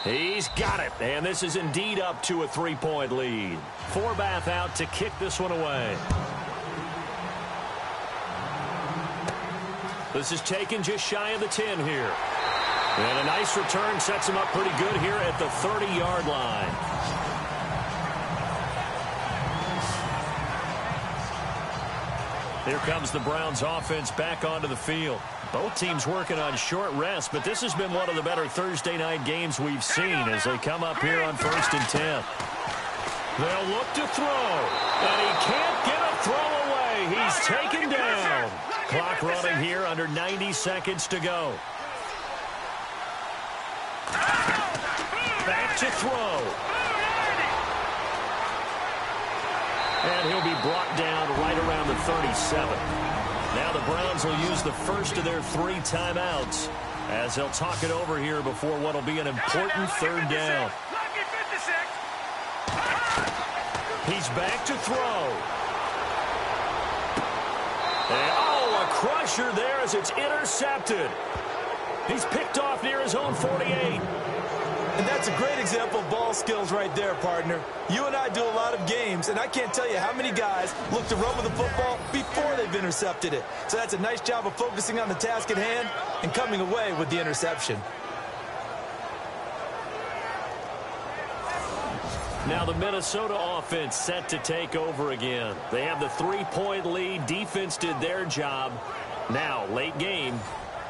He's got it, and this is indeed up to a 3-point lead. Forbath out to kick this one away. This is taken just shy of the 10 here. And a nice return sets him up pretty good here at the 30-yard line. Here comes the Browns offense back onto the field. Both teams working on short rest, but this has been one of the better Thursday night games we've seen as they come up here on 1st and 10. They'll look to throw, and he can't get a throw away. He's taken down. Clock running here, under 90 seconds to go. Back to throw. And he'll be brought down right around the 37. Now the Browns will use the first of their 3 timeouts. as they'll talk it over here before what will be an important third down. He's back to throw. And, a crusher there as it's intercepted. He's picked off near his own 48. And that's a great example of ball skills right there, partner. You and I do a lot of games, and I can't tell you how many guys look to run with the football before they've intercepted it. So that's a nice job of focusing on the task at hand and coming away with the interception. Now the Minnesota offense set to take over again. They have the 3-point lead. Defense did their job. Now, late game.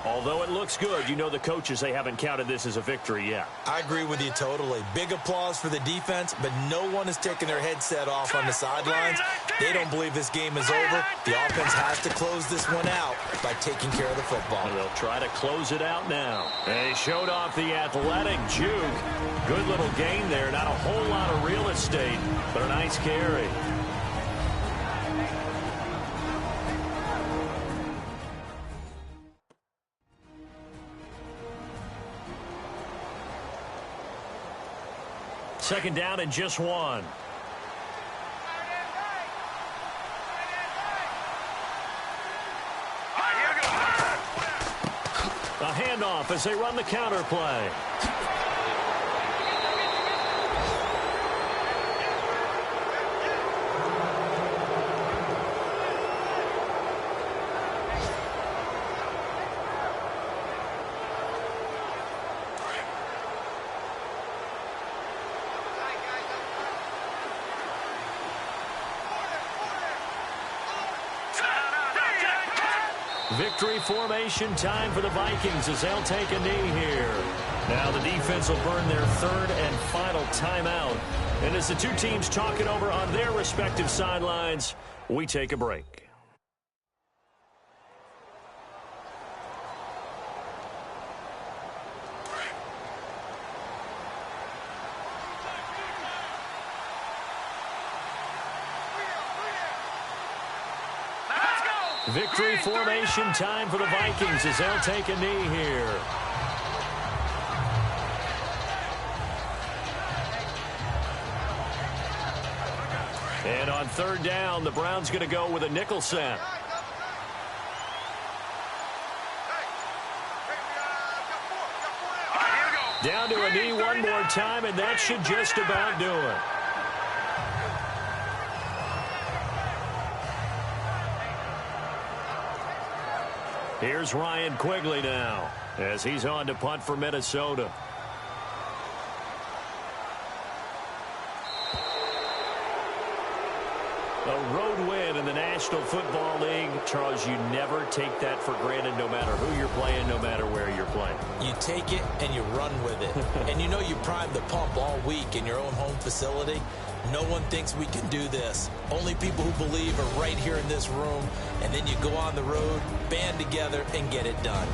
Although it looks good, you know the coaches, they haven't counted this as a victory yet. I agree with you totally. Big applause for the defense, but no one is taking their headset off on the sidelines. They don't believe this game is over. The offense has to close this one out by taking care of the football. And they'll try to close it out now. They showed off the athletic juke. Good little gain there. Not a whole lot of real estate, but a nice carry. Second down and just one. A handoff as they run the counter play. Victory formation time for the Vikings as they'll take a knee here. Now the defense will burn their third and final timeout. And as the two teams talk it over on their respective sidelines, we take a break. Victory formation time for the Vikings as they'll take a knee here. And on third down, the Browns going to go with a nickel set. Down to a knee one more time, and that should just about do it. Here's Ryan Quigley now as he's on to punt for Minnesota. A road win in the National Football League. Charles, you never take that for granted no matter who you're playing, no matter where you're playing. You take it and you run with it. And you know you primed the pump all week in your own home facility. No one thinks we can do this. Only people who believe are right here in this room. And then you go on the road, band together, and get it done.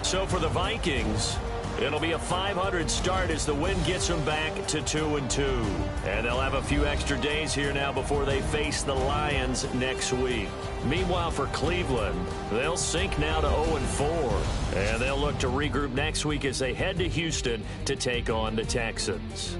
So for the Vikings, it'll be a .500 start as the win gets them back to 2-2. And they'll have a few extra days here now before they face the Lions next week. Meanwhile, for Cleveland, they'll sink now to 0-4. And they'll look to regroup next week as they head to Houston to take on the Texans.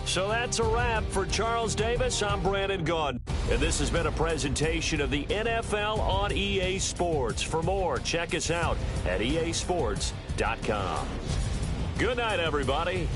So that's a wrap for Charles Davis. I'm Brandon Gaudin. And this has been a presentation of the NFL on EA Sports. For more, check us out at easports.com. Good night, everybody.